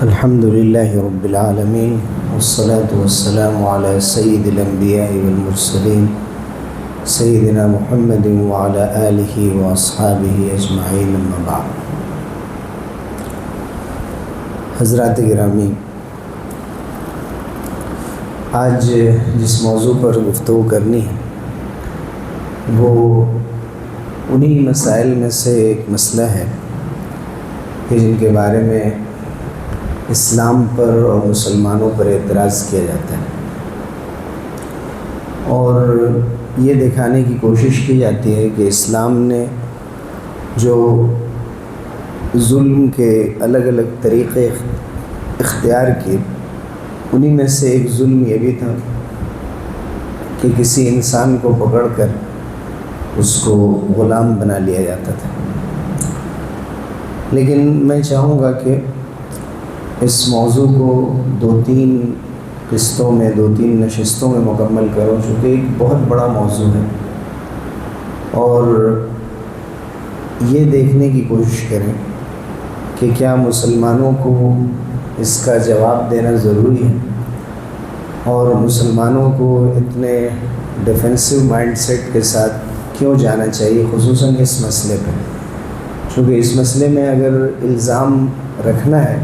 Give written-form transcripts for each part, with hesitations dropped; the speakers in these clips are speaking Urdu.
الحمد للہ رب العالمین والصلاة والسلام علی سید الانبیاء والمرسلین سیدنا محمد وعلی آلہ واصحابہ اجمعین اما بعد۔ حضرات گرامی، آج جس موضوع پر گفتگو کرنی ہے وہ انہی مسائل میں سے ایک مسئلہ ہے کہ جن کے بارے میں اسلام پر اور مسلمانوں پر اعتراض کیا جاتا ہے، اور یہ دکھانے کی کوشش کی جاتی ہے کہ اسلام نے جو ظلم کے الگ الگ طریقے اختیار کیے، انہی میں سے ایک ظلم یہ بھی تھا کہ کسی انسان کو پکڑ کر اس کو غلام بنا لیا جاتا تھا۔ لیکن میں چاہوں گا کہ اس موضوع کو دو تین قسطوں میں، دو تین نشستوں میں مکمل کروں، چونکہ ایک بہت بڑا موضوع ہے، اور یہ دیکھنے کی کوشش کریں کہ کیا مسلمانوں کو اس کا جواب دینا ضروری ہے، اور مسلمانوں کو اتنے ڈیفینسو مائنڈ سیٹ کے ساتھ کیوں جانا چاہیے، خصوصاً اس مسئلے پہ، چونکہ اس مسئلے میں اگر الزام رکھنا ہے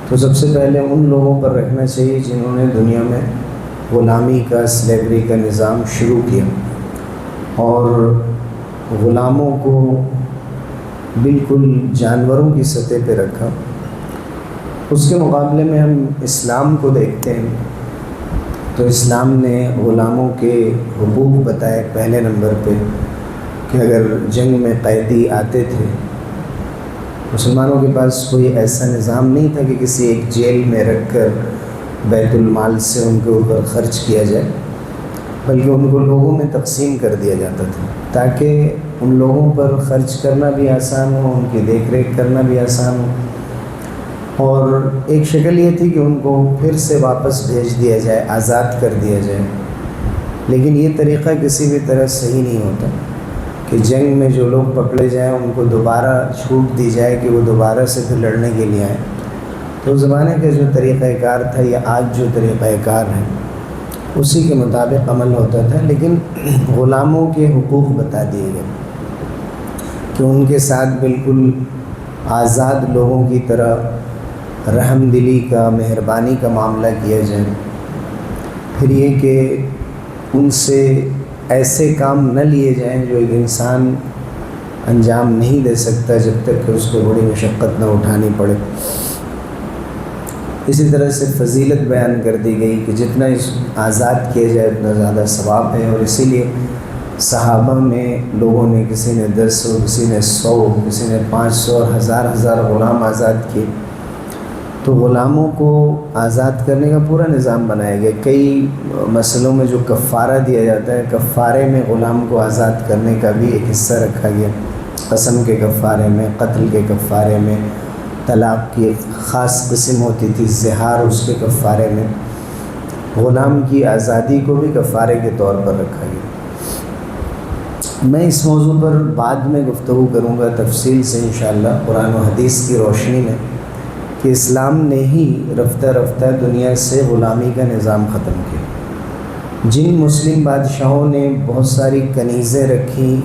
تو سب سے پہلے ان لوگوں پر رکھنا چاہیے جنہوں نے دنیا میں غلامی کا، سلیوری کا نظام شروع کیا اور غلاموں کو بالکل جانوروں کی سطح پہ رکھا۔ اس کے مقابلے میں ہم اسلام کو دیکھتے ہیں تو اسلام نے غلاموں کے حقوق بتائے پہلے نمبر پہ کہ اگر جنگ میں قیدی آتے تھے، مسلمانوں کے پاس کوئی ایسا نظام نہیں تھا کہ کسی ایک جیل میں رکھ کر بیت المال سے ان کے اوپر خرچ کیا جائے، بلکہ ان کو لوگوں میں تقسیم کر دیا جاتا تھا تاکہ ان لوگوں پر خرچ کرنا بھی آسان ہو، ان کی دیکھ ریکھ کرنا بھی آسان ہو، اور ایک شکل یہ تھی کہ ان کو پھر سے واپس بھیج دیا جائے، آزاد کر دیا جائے۔ لیکن یہ طریقہ کسی بھی طرح صحیح نہیں ہوتا کہ جنگ میں جو لوگ پکڑے جائیں ان کو دوبارہ چھوٹ دی جائے کہ وہ دوبارہ سے پھر لڑنے کے لیے آئیں۔ تو زمانے کا جو طریقہ کار تھا یا آج جو طریقہ کار ہے اسی کے مطابق عمل ہوتا تھا، لیکن غلاموں کے حقوق بتا دیے گئے کہ ان کے ساتھ بالکل آزاد لوگوں کی طرح رحم دلی کا، مہربانی کا معاملہ کیا جائے۔ پھر یہ کہ ان سے ایسے کام نہ لیے جائیں جو ایک انسان انجام نہیں دے سکتا جب تک کہ اس کو بڑی مشقت نہ اٹھانی پڑے۔ اسی طرح سے فضیلت بیان کر دی گئی کہ جتنا آزاد کیا جائے اتنا زیادہ ثواب ہے، اور اسی لیے صحابہ میں لوگوں نے، کسی نے 10، کسی نے 100، کسی نے 500 اور ہزار غلام آزاد کیے۔ تو غلاموں کو آزاد کرنے کا پورا نظام بنایا گیا۔ کئی مسئلوں میں جو کفارہ دیا جاتا ہے، کفارے میں غلام کو آزاد کرنے کا بھی ایک حصہ رکھا گیا، قسم کے کفارے میں، قتل کے کفارے میں، طلاق کی ایک خاص قسم ہوتی تھی زہار، اس کے کفارے میں غلام کی آزادی کو بھی کفارے کے طور پر رکھا گیا۔ میں اس موضوع پر بعد میں گفتگو کروں گا تفصیل سے انشاءاللہ قرآن و حدیث کی روشنی میں، کہ اسلام نے ہی رفتہ رفتہ دنیا سے غلامی کا نظام ختم کیا۔ جن مسلم بادشاہوں نے بہت ساری کنیزیں رکھی،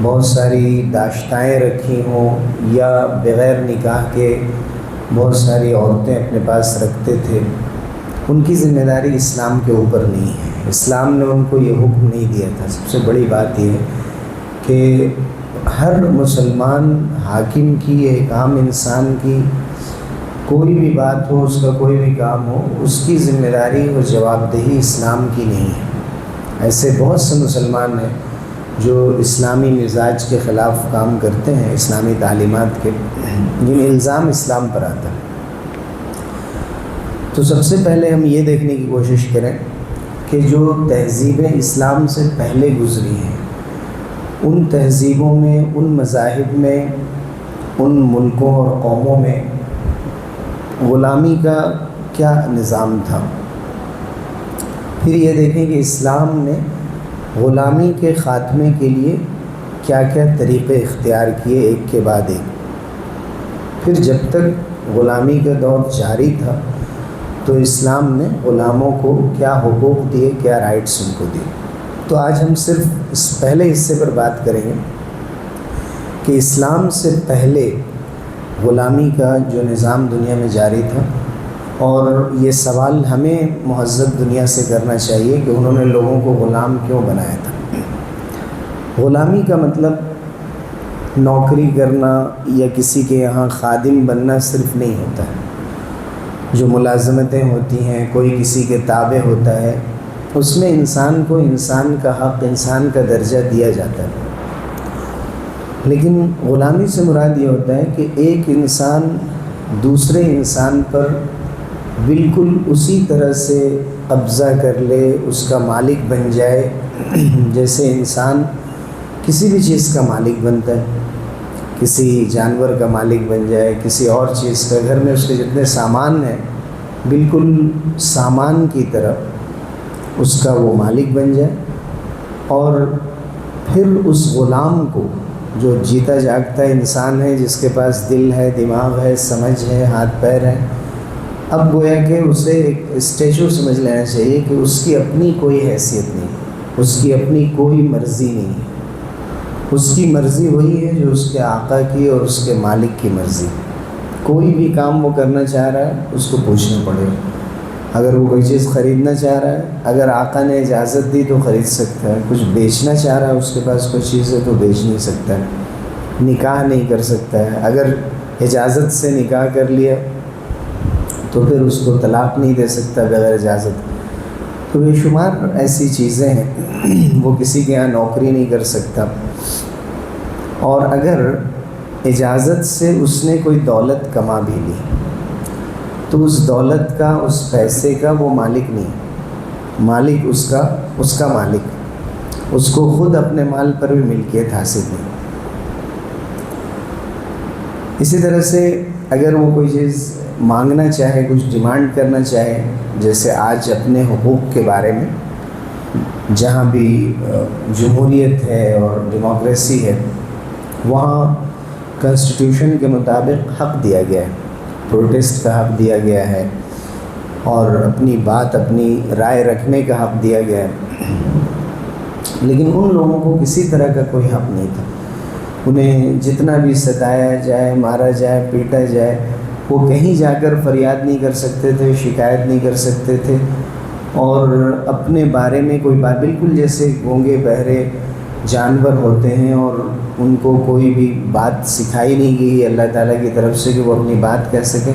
بہت ساری داشتائیں رکھی ہوں، یا بغیر نکاح کے بہت ساری عورتیں اپنے پاس رکھتے تھے، ان کی ذمہ داری اسلام کے اوپر نہیں ہے۔ اسلام نے ان کو یہ حکم نہیں دیا تھا۔ سب سے بڑی بات یہ ہے کہ ہر مسلمان حاکم کی، ایک عام انسان کی کوئی بھی بات ہو، اس کا کوئی بھی کام ہو، اس کی ذمہ داری اور جواب دہی اسلام کی نہیں ہے۔ ایسے بہت سے مسلمان ہیں جو اسلامی مزاج کے خلاف کام کرتے ہیں، اسلامی تعلیمات کے، جن الزام اسلام پر آتا ہے۔ تو سب سے پہلے ہم یہ دیکھنے کی کوشش کریں کہ جو تہذیبیں اسلام سے پہلے گزری ہیں، ان تہذیبوں میں، ان مذاہب میں، ان ملکوں اور قوموں میں غلامی کا کیا نظام تھا۔ پھر یہ دیکھیں کہ اسلام نے غلامی کے خاتمے کے لیے کیا کیا طریقے اختیار کیے، ایک کے بعد ایک۔ پھر جب تک غلامی کا دور جاری تھا تو اسلام نے غلاموں کو کیا حقوق دیے، کیا رائٹس ان کو دیے. تو آج ہم صرف اس پہلے حصے پر بات کریں گے کہ اسلام سے پہلے غلامی کا جو نظام دنیا میں جاری تھا، اور یہ سوال ہمیں مہذب دنیا سے کرنا چاہیے کہ انہوں نے لوگوں کو غلام کیوں بنایا تھا. غلامی کا مطلب نوکری کرنا یا کسی کے یہاں خادم بننا صرف نہیں ہوتا ہے. جو ملازمتیں ہوتی ہیں، کوئی کسی کے تابع ہوتا ہے، اس میں انسان کو انسان کا حق، انسان کا درجہ دیا جاتا ہے. لیکن غلامی سے مراد یہ ہوتا ہے کہ ایک انسان دوسرے انسان پر بالکل اسی طرح سے قبضہ کر لے، اس کا مالک بن جائے جیسے انسان کسی بھی چیز کا مالک بنتا ہے. کسی جانور کا مالک بن جائے، کسی اور چیز کا، گھر میں اس کے جتنے سامان ہیں بالکل سامان کی طرح اس کا وہ مالک بن جائے، اور پھر اس غلام کو جو جیتا جاگتا انسان ہے، جس کے پاس دل ہے، دماغ ہے، سمجھ ہے، ہاتھ پیر ہے، اب گویا کہ اسے ایک اسٹیچو سمجھ لینا چاہیے کہ اس کی اپنی کوئی حیثیت نہیں، اس کی اپنی کوئی مرضی نہیں ہے. اس کی مرضی وہی ہے جو اس کے آقا کی اور اس کے مالک کی مرضی. کوئی بھی کام وہ کرنا چاہ رہا ہے اس کو پوچھنا پڑے گا. اگر وہ کوئی چیز خریدنا چاہ رہا ہے، اگر آقا نے اجازت دی تو خرید سکتا ہے. کچھ بیچنا چاہ رہا ہے، اس کے پاس کوئی چیز ہے تو بیچ نہیں سکتا ہے. نکاح نہیں کر سکتا ہے. اگر اجازت سے نکاح کر لیا تو پھر اس کو طلاق نہیں دے سکتا بغیر اجازت. تو بے شمار ایسی چیزیں ہیں. وہ کسی کے یہاں نوکری نہیں کر سکتا، اور اگر اجازت سے اس نے کوئی دولت کما بھی لی تو اس دولت کا، اس پیسے کا وہ مالک نہیں. مالک اس کا مالک، اس کو خود اپنے مال پر بھی ملکیت حاصل نہیں. اسی طرح سے اگر وہ کوئی چیز مانگنا چاہے، کچھ ڈیمانڈ کرنا چاہے، جیسے آج اپنے حقوق کے بارے میں جہاں بھی جمہوریت ہے اور ڈیموکریسی ہے، وہاں کنسٹیٹیوشن کے مطابق حق دیا گیا ہے، پروٹیسٹ کا حق دیا گیا ہے، اور اپنی بات، اپنی رائے رکھنے کا حق دیا گیا ہے. لیکن ان لوگوں کو کسی طرح کا کوئی حق نہیں تھا. انہیں جتنا بھی ستایا جائے، مارا جائے، پیٹا جائے، وہ کہیں جا کر فریاد نہیں کر سکتے تھے، شکایت نہیں کر سکتے تھے، اور اپنے بارے میں کوئی بات، بالکل جیسے گونگے بہرے جانور ہوتے ہیں اور ان کو کوئی بھی بات سکھائی نہیں گئی اللہ تعالیٰ کی طرف سے کہ وہ اپنی بات کہہ سکیں،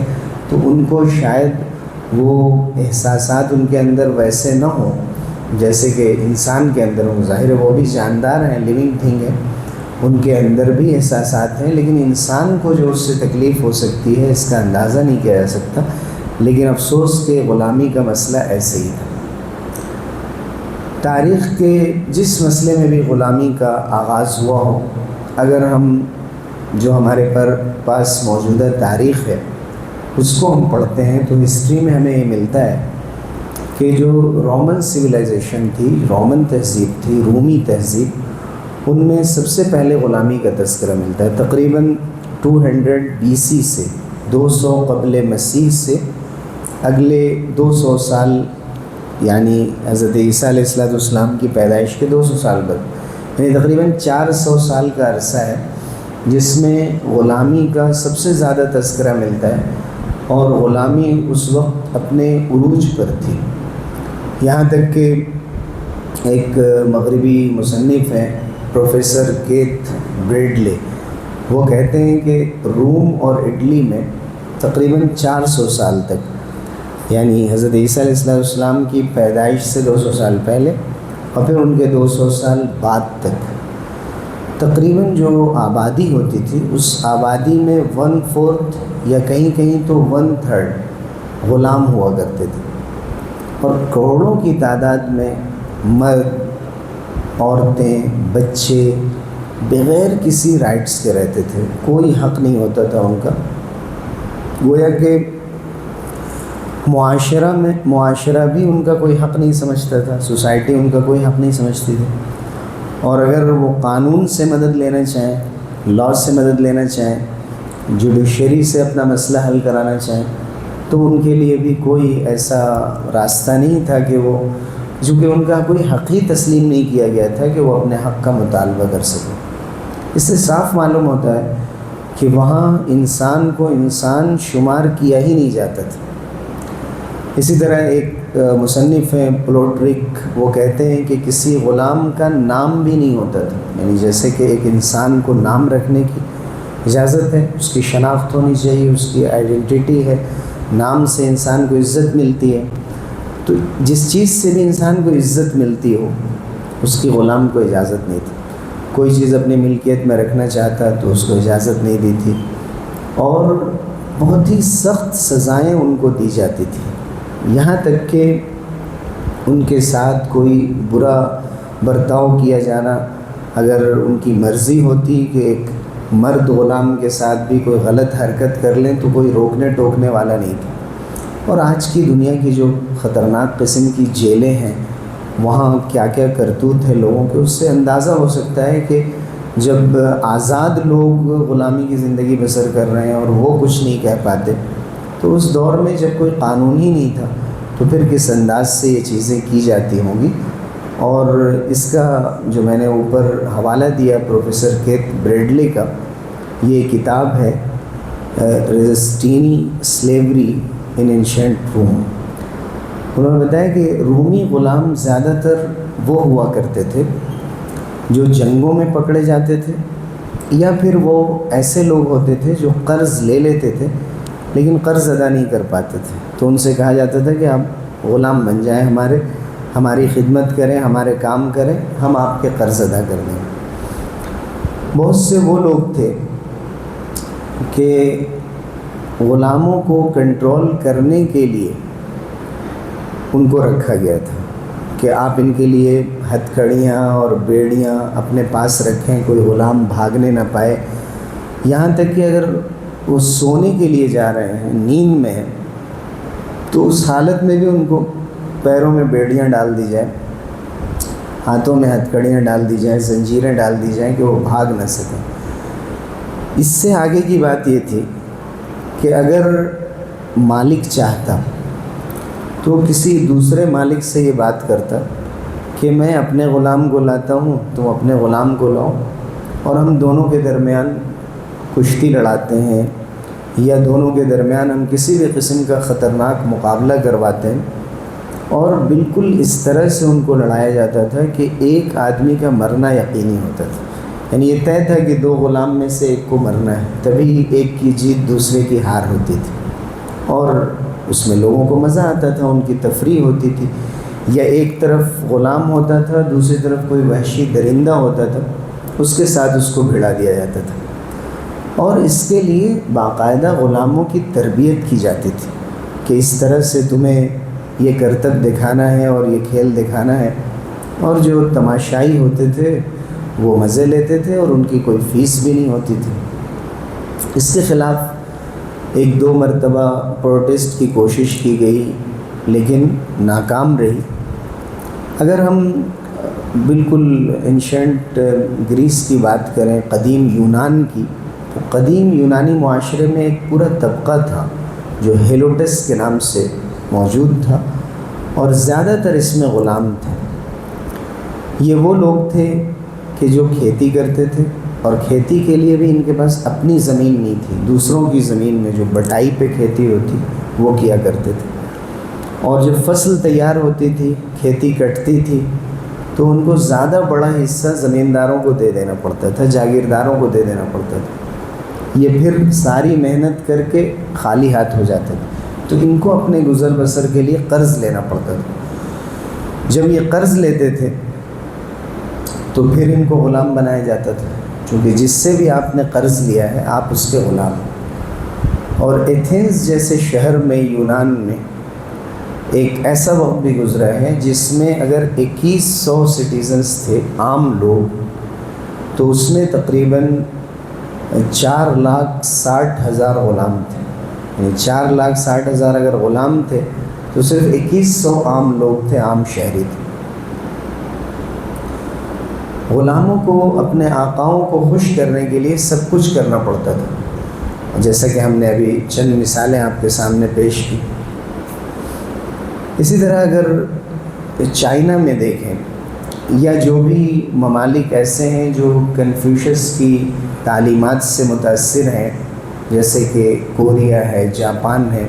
تو ان کو شاید وہ احساسات ان کے اندر ویسے نہ ہوں جیسے کہ انسان کے اندر ہوں. ظاہر ہے وہ بھی جاندار ہیں، لیونگ تھنگ ہے، ان کے اندر بھی احساسات ہیں، لیکن انسان کو جو اس سے تکلیف ہو سکتی ہے اس کا اندازہ نہیں کیا جا سکتا. لیکن افسوس کہ غلامی کا مسئلہ ایسے ہی تھا. تاریخ کے جس مسئلے میں بھی غلامی کا آغاز ہوا ہو، اگر ہم جو ہمارے پاس موجودہ تاریخ ہے اس کو ہم پڑھتے ہیں تو ہسٹری میں ہمیں یہ ملتا ہے کہ جو رومن سویلائزیشن تھی، رومن تہذیب تھی، رومی تہذیب، ان میں سب سے پہلے غلامی کا تذکرہ ملتا ہے. تقریباً 200 BC سے 200 قبل مسیح سے اگلے 200 سال، یعنی حضرت عیسیٰ علیہ السلام کی پیدائش کے 200 سال بعد، یعنی تقریباً 400 سال کا عرصہ ہے جس میں غلامی کا سب سے زیادہ تذکرہ ملتا ہے. اور غلامی اس وقت اپنے عروج پر تھی، یہاں تک کہ ایک مغربی مصنف ہیں پروفیسر کیتھ بریڈلے، وہ کہتے ہیں کہ روم اور اٹلی میں تقریباً 400 سال تک، یعنی حضرت عیسیٰ علیہ السلام کی پیدائش سے 200 سال پہلے اور پھر ان کے 200 سال بعد تک، تقریباً جو آبادی ہوتی تھی اس آبادی میں 1/4 یا کہیں کہیں تو 1/3 غلام ہوا کرتے تھے، اور کروڑوں کی تعداد میں مرد، عورتیں، بچے بغیر کسی رائٹس کے رہتے تھے. کوئی حق نہیں ہوتا تھا ان کا. گویا کہ معاشرہ بھی ان کا کوئی حق نہیں سمجھتا تھا، سوسائٹی ان کا کوئی حق نہیں سمجھتی تھی. اور اگر وہ قانون سے مدد لینا چاہیں، لا سے مدد لینا چاہیں، جوڈیشری سے اپنا مسئلہ حل کرانا چاہیں تو ان کے لیے بھی کوئی ایسا راستہ نہیں تھا کہ وہ، چونکہ ان کا کوئی حق ہی تسلیم نہیں کیا گیا تھا کہ وہ اپنے حق کا مطالبہ کر سکیں۔ اس سے صاف معلوم ہوتا ہے کہ وہاں انسان کو انسان شمار کیا ہی نہیں جاتا تھا۔ اسی طرح ایک مصنف ہیں پلوٹرک، وہ کہتے ہیں کہ کسی غلام کا نام بھی نہیں ہوتا تھا، یعنی جیسے کہ ایک انسان کو نام رکھنے کی اجازت ہے، اس کی شناخت ہونی چاہیے، اس کی آئیڈینٹی ہے، نام سے انسان کو عزت ملتی ہے، تو جس چیز سے بھی انسان کو عزت ملتی ہو اس کی غلام کو اجازت نہیں تھی۔ کوئی چیز اپنی ملکیت میں رکھنا چاہتا تو اس کو اجازت نہیں دی تھی، اور بہت ہی سخت سزائیں ان کو دی جاتی تھیں، یہاں تک کہ ان کے ساتھ کوئی برا برتاؤ کیا جانا، اگر ان کی مرضی ہوتی کہ ایک مرد غلام کے ساتھ بھی کوئی غلط حرکت کر لیں تو کوئی روکنے ٹوکنے والا نہیں تھا۔ اور آج کی دنیا کی جو خطرناک قسم کی جیلیں ہیں، وہاں کیا کیا کرتوت ہے لوگوں کے، اس سے اندازہ ہو سکتا ہے کہ جب آزاد لوگ غلامی کی زندگی بسر کر رہے ہیں اور وہ کچھ نہیں کہہ پاتے، تو اس دور میں جب کوئی قانون ہی نہیں تھا تو پھر کس انداز سے یہ چیزیں کی جاتی ہوں گی۔ اور اس کا جو میں نے اوپر حوالہ دیا پروفیسر کیتھ بریڈلے کا، یہ کتاب ہے ریزسٹینی سلیوری ان اینشینٹ روم۔ انہوں نے بتایا کہ رومی غلام زیادہ تر وہ ہوا کرتے تھے جو جنگوں میں پکڑے جاتے تھے، یا پھر وہ ایسے لوگ ہوتے تھے جو قرض لے لیتے تھے لیکن قرض ادا نہیں کر پاتے تھے، تو ان سے کہا جاتا تھا کہ آپ غلام بن جائیں، ہماری خدمت کریں، ہمارے کام کریں، ہم آپ کے قرض ادا کر دیں۔ بہت سے وہ لوگ تھے کہ غلاموں کو کنٹرول کرنے کے لیے ان کو رکھا گیا تھا کہ آپ ان کے لیے ہتھکڑیاں اور بیڑیاں اپنے پاس رکھیں، کوئی غلام بھاگنے نہ پائے، یہاں تک کہ اگر وہ سونے کے لیے جا رہے ہیں، نیند میں ہیں، تو اس حالت میں بھی ان کو پیروں میں بیڑیاں ڈال دی جائیں، ہاتھوں میں ہتھکڑیاں ڈال دی جائیں، زنجیریں ڈال دی جائیں کہ وہ بھاگ نہ سکیں۔ اس سے آگے کی بات یہ تھی کہ اگر مالک چاہتا تو کسی دوسرے مالک سے یہ بات کرتا کہ میں اپنے غلام کو لاتا ہوں، تم اپنے غلام کو لاؤ، اور ہم دونوں کے درمیان کشتی لڑاتے ہیں، یا دونوں کے درمیان ہم کسی بھی قسم کا خطرناک مقابلہ کرواتے ہیں، اور بالکل اس طرح سے ان کو لڑایا جاتا تھا کہ ایک آدمی کا مرنا یقینی ہوتا تھا، یعنی یہ طے تھا کہ دو غلام میں سے ایک کو مرنا ہے، تبھی ایک کی جیت دوسرے کی ہار ہوتی تھی، اور اس میں لوگوں کو مزہ آتا تھا، ان کی تفریح ہوتی تھی۔ یا ایک طرف غلام ہوتا تھا، دوسری طرف کوئی وحشی درندہ ہوتا تھا، اس کے ساتھ اس کو بھڑا دیا جاتا تھا، اور اس کے لیے باقاعدہ غلاموں کی تربیت کی جاتی تھی کہ اس طرح سے تمہیں یہ کرتب دکھانا ہے اور یہ کھیل دکھانا ہے، اور جو تماشائی ہوتے تھے وہ مزے لیتے تھے اور ان کی کوئی فیس بھی نہیں ہوتی تھی۔ اس کے خلاف ایک دو مرتبہ پروٹیسٹ کی کوشش کی گئی لیکن ناکام رہی۔ اگر ہم بالکل اینشنٹ گریس کی بات کریں، قدیم یونان کی، تو قدیم یونانی معاشرے میں ایک پورا طبقہ تھا جو ہیلوٹس کے نام سے موجود تھا، اور زیادہ تر اس میں غلام تھے۔ یہ وہ لوگ تھے کہ جو کھیتی کرتے تھے، اور کھیتی کے لیے بھی ان کے پاس اپنی زمین نہیں تھی، دوسروں کی زمین میں جو بٹائی پہ کھیتی ہوتی وہ کیا کرتے تھے، اور جب فصل تیار ہوتی تھی، کھیتی کٹتی تھی، تو ان کو زیادہ بڑا حصہ زمینداروں کو دے دینا پڑتا تھا، جاگیرداروں کو دے دینا پڑتا تھا۔ یہ پھر ساری محنت کر کے خالی ہاتھ ہو جاتے تھے، تو ان کو اپنے گزر بسر کے لیے قرض لینا پڑتا تھا۔ جب یہ قرض لیتے تھے تو پھر ان کو غلام بنایا جاتا تھا، کیونکہ جس سے بھی آپ نے قرض لیا ہے آپ اس کے غلام ہیں۔ اور ایتھنز جیسے شہر میں، یونان میں، ایک ایسا وقت بھی گزرا ہے جس میں اگر 2100 سٹیزنز تھے، عام لوگ، تو اس میں تقریباً 4,60,000 غلام تھے، یعنی 4,60,000 اگر غلام تھے تو صرف 2100 عام لوگ تھے، عام شہری تھے۔ غلاموں کو اپنے آقاؤں کو خوش کرنے کے لیے سب کچھ کرنا پڑتا تھا، جیسا کہ ہم نے ابھی چند مثالیں آپ کے سامنے پیش کی۔ اسی طرح اگر چائنا میں دیکھیں یا جو بھی ممالک ایسے ہیں جو کنفیوشس کی تعلیمات سے متاثر ہیں، جیسے کہ کوریا ہے، جاپان ہے،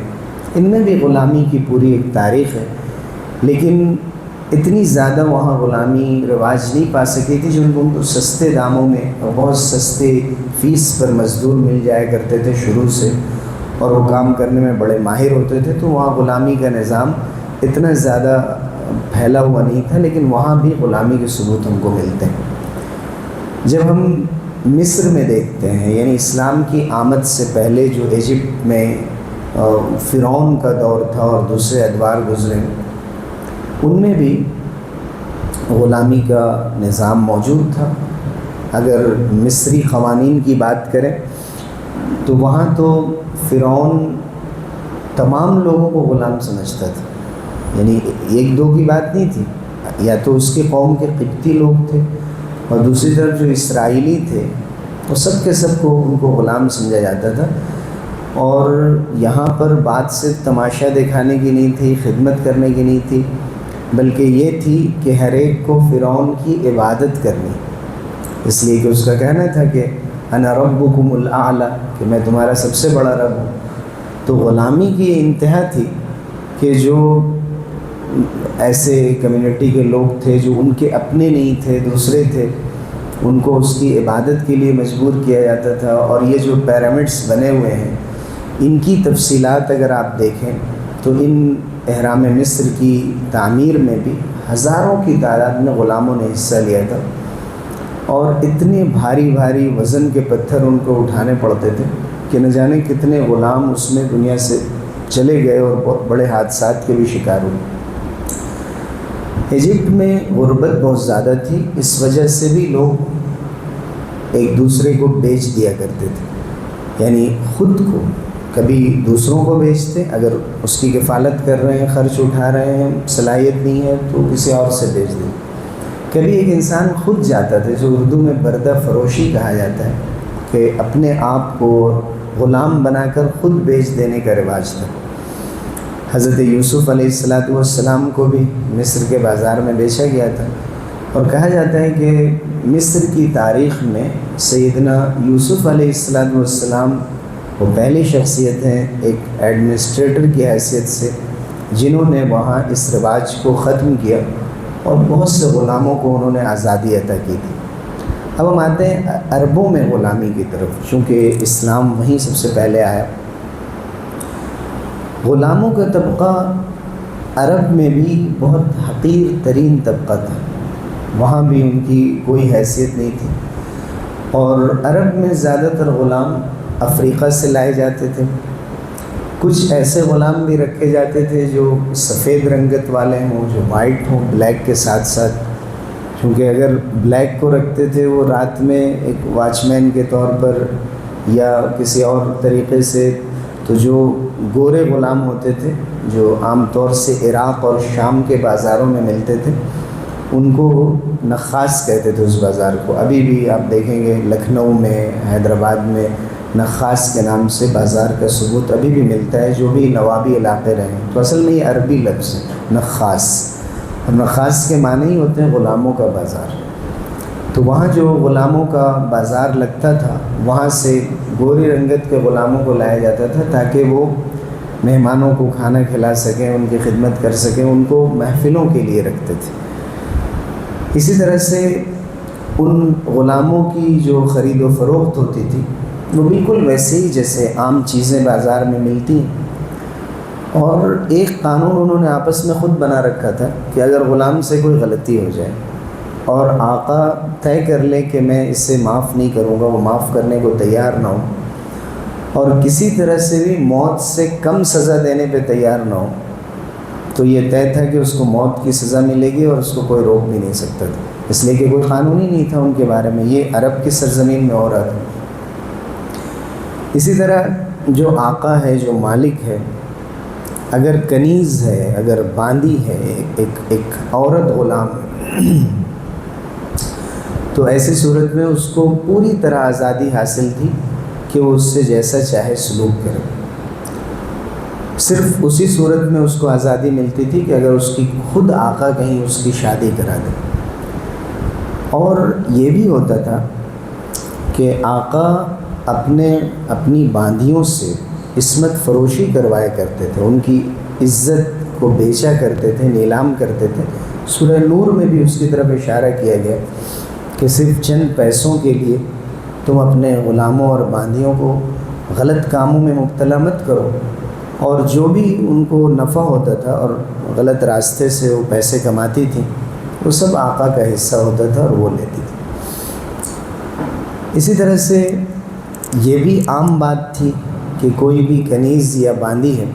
ان میں بھی غلامی کی پوری ایک تاریخ ہے، لیکن اتنی زیادہ وہاں غلامی رواج نہیں پا سکی تھی، جو ان کو سستے داموں میں اور بہت سستے فیس پر مزدور مل جایا کرتے تھے شروع سے، اور وہ کام کرنے میں بڑے ماہر ہوتے تھے، تو وہاں غلامی کا نظام اتنا زیادہ پھیلا ہوا نہیں تھا، لیکن وہاں بھی غلامی کے ثبوت ہم کو ملتے ہیں۔ جب ہم مصر میں دیکھتے ہیں، یعنی اسلام کی آمد سے پہلے جو ایجپٹ میں فرعون کا دور تھا اور دوسرے ادوار گزرے، ان میں بھی غلامی کا نظام موجود تھا۔ اگر مصری قوانین کی بات کریں تو وہاں تو فرعون تمام لوگوں کو غلام سمجھتا تھا، یعنی ایک دو کی بات نہیں تھی، یا تو اس کی قوم کے قبطی لوگ تھے اور دوسری طرف جو اسرائیلی تھے وہ سب کے سب کو ان کو غلام سمجھا جاتا تھا۔ اور یہاں پر بات صرف تماشا دکھانے کی نہیں تھی، خدمت کرنے کی نہیں تھی، بلکہ یہ تھی کہ ہر ایک کو فرعون کی عبادت کرنی، اس لیے کہ اس کا کہنا تھا کہ انا ربکم الاعلی، کہ میں تمہارا سب سے بڑا رب ہوں۔ تو غلامی کی انتہا تھی کہ جو ایسے کمیونٹی کے لوگ تھے جو ان کے اپنے نہیں تھے، دوسرے تھے، ان کو اس کی عبادت کے لیے مجبور کیا جاتا تھا۔ اور یہ جو پیرامڈس بنے ہوئے ہیں، ان کی تفصیلات اگر آپ دیکھیں تو ان اہرام مصر کی تعمیر میں بھی ہزاروں کی تعداد میں غلاموں نے حصہ لیا تھا، اور اتنے بھاری بھاری وزن کے پتھر ان کو اٹھانے پڑتے تھے کہ نہ جانے کتنے غلام اس میں دنیا سے چلے گئے اور بہت بڑے حادثات کے بھی شکار ہوئے۔ ایجپٹ میں غربت بہت زیادہ تھی، اس وجہ سے بھی لوگ ایک دوسرے کو بیچ دیا کرتے تھے، یعنی خود کو کبھی دوسروں کو بیچتے، اگر اس کی کفالت کر رہے ہیں، خرچ اٹھا رہے ہیں، صلاحیت نہیں ہے تو کسی اور سے بیچ دیں۔ کبھی ایک انسان خود جاتا تھا، جو اردو میں بردہ فروشی کہا جاتا ہے، کہ اپنے آپ کو غلام بنا کر خود بیچ دینے کا رواج تھا۔ حضرت یوسف علیہ السلام کو بھی مصر کے بازار میں بیچا گیا تھا، اور کہا جاتا ہے کہ مصر کی تاریخ میں سیدنا یوسف علیہ السلام وہ پہلی شخصیت ہیں ایک ایڈمنسٹریٹر کی حیثیت سے، جنہوں نے وہاں اس رواج کو ختم کیا اور بہت سے غلاموں کو انہوں نے آزادی عطا کی تھی۔ اب ہم آتے ہیں عربوں میں غلامی کی طرف، چونکہ اسلام وہیں سب سے پہلے آیا۔ غلاموں کا طبقہ عرب میں بھی بہت حقیر ترین طبقہ تھا، وہاں بھی ان کی کوئی حیثیت نہیں تھی، اور عرب میں زیادہ تر غلام افریقہ سے لائے جاتے تھے۔ کچھ ایسے غلام بھی رکھے جاتے تھے جو سفید رنگت والے ہوں، جو وائٹ ہوں بلیک کے ساتھ ساتھ، کیونکہ اگر بلیک کو رکھتے تھے وہ رات میں ایک واچ مین کے طور پر یا کسی اور طریقے سے، تو جو گورے غلام ہوتے تھے جو عام طور سے عراق اور شام کے بازاروں میں ملتے تھے، ان کو نخاس کہتے تھے اس بازار کو۔ ابھی بھی آپ دیکھیں گے لکھنؤ میں، حیدرآباد میں نخاس کے نام سے بازار کا ثبوت ابھی بھی ملتا ہے، جو بھی نوابی علاقے رہے ہیں۔ تو اصل میں یہ عربی لفظ ہے نخاس، اور نخاس کے معنی ہی ہوتے ہیں غلاموں کا بازار۔ تو وہاں جو غلاموں کا بازار لگتا تھا، وہاں سے گوری رنگت کے غلاموں کو لایا جاتا تھا تاکہ وہ مہمانوں کو کھانا کھلا سکیں، ان کی خدمت کر سکیں، ان کو محفلوں کے لیے رکھتے تھے۔ اسی طرح سے ان غلاموں کی جو خرید و فروخت ہوتی تھی وہ بالکل ویسے ہی جیسے عام چیزیں بازار میں ملتی ہیں، اور ایک قانون انہوں نے آپس میں خود بنا رکھا تھا کہ اگر غلام سے کوئی غلطی ہو جائے اور آقا طے کر لے کہ میں اسے معاف نہیں کروں گا، وہ معاف کرنے کو تیار نہ ہو، اور کسی طرح سے بھی موت سے کم سزا دینے پہ تیار نہ ہو، تو یہ طے تھا کہ اس کو موت کی سزا ملے گی اور اس کو کوئی روک بھی نہیں سکتا تھا، اس لیے کہ کوئی قانون ہی نہیں تھا ان کے بارے میں، یہ عرب کی سرزمین میں ہو رہا تھا۔ اسی طرح جو آقا ہے، جو مالک ہے، اگر کنیز ہے، اگر باندی ہے، ایک عورت غلام ہے، تو ایسی صورت میں اس کو پوری طرح آزادی حاصل تھی کہ وہ اس سے جیسا چاہے سلوک کرے. صرف اسی صورت میں اس کو آزادی ملتی تھی کہ اگر اس کی خود آقا کہیں اس کی شادی کرا دے. اور یہ بھی ہوتا تھا کہ آقا اپنی باندیوں سے عصمت فروشی کروایا کرتے تھے، ان کی عزت کو بیچا کرتے تھے، نیلام کرتے تھے. سورہ نور میں بھی اس کی طرف اشارہ کیا گیا کہ صرف چند پیسوں کے لیے تم اپنے غلاموں اور باندیوں کو غلط کاموں میں مبتلا مت کرو، اور جو بھی ان کو نفع ہوتا تھا اور غلط راستے سے وہ پیسے کماتی تھیں وہ سب آقا کا حصہ ہوتا تھا اور وہ لیتی تھی. اسی طرح سے یہ بھی عام بات تھی کہ کوئی بھی کنیز یا باندی ہے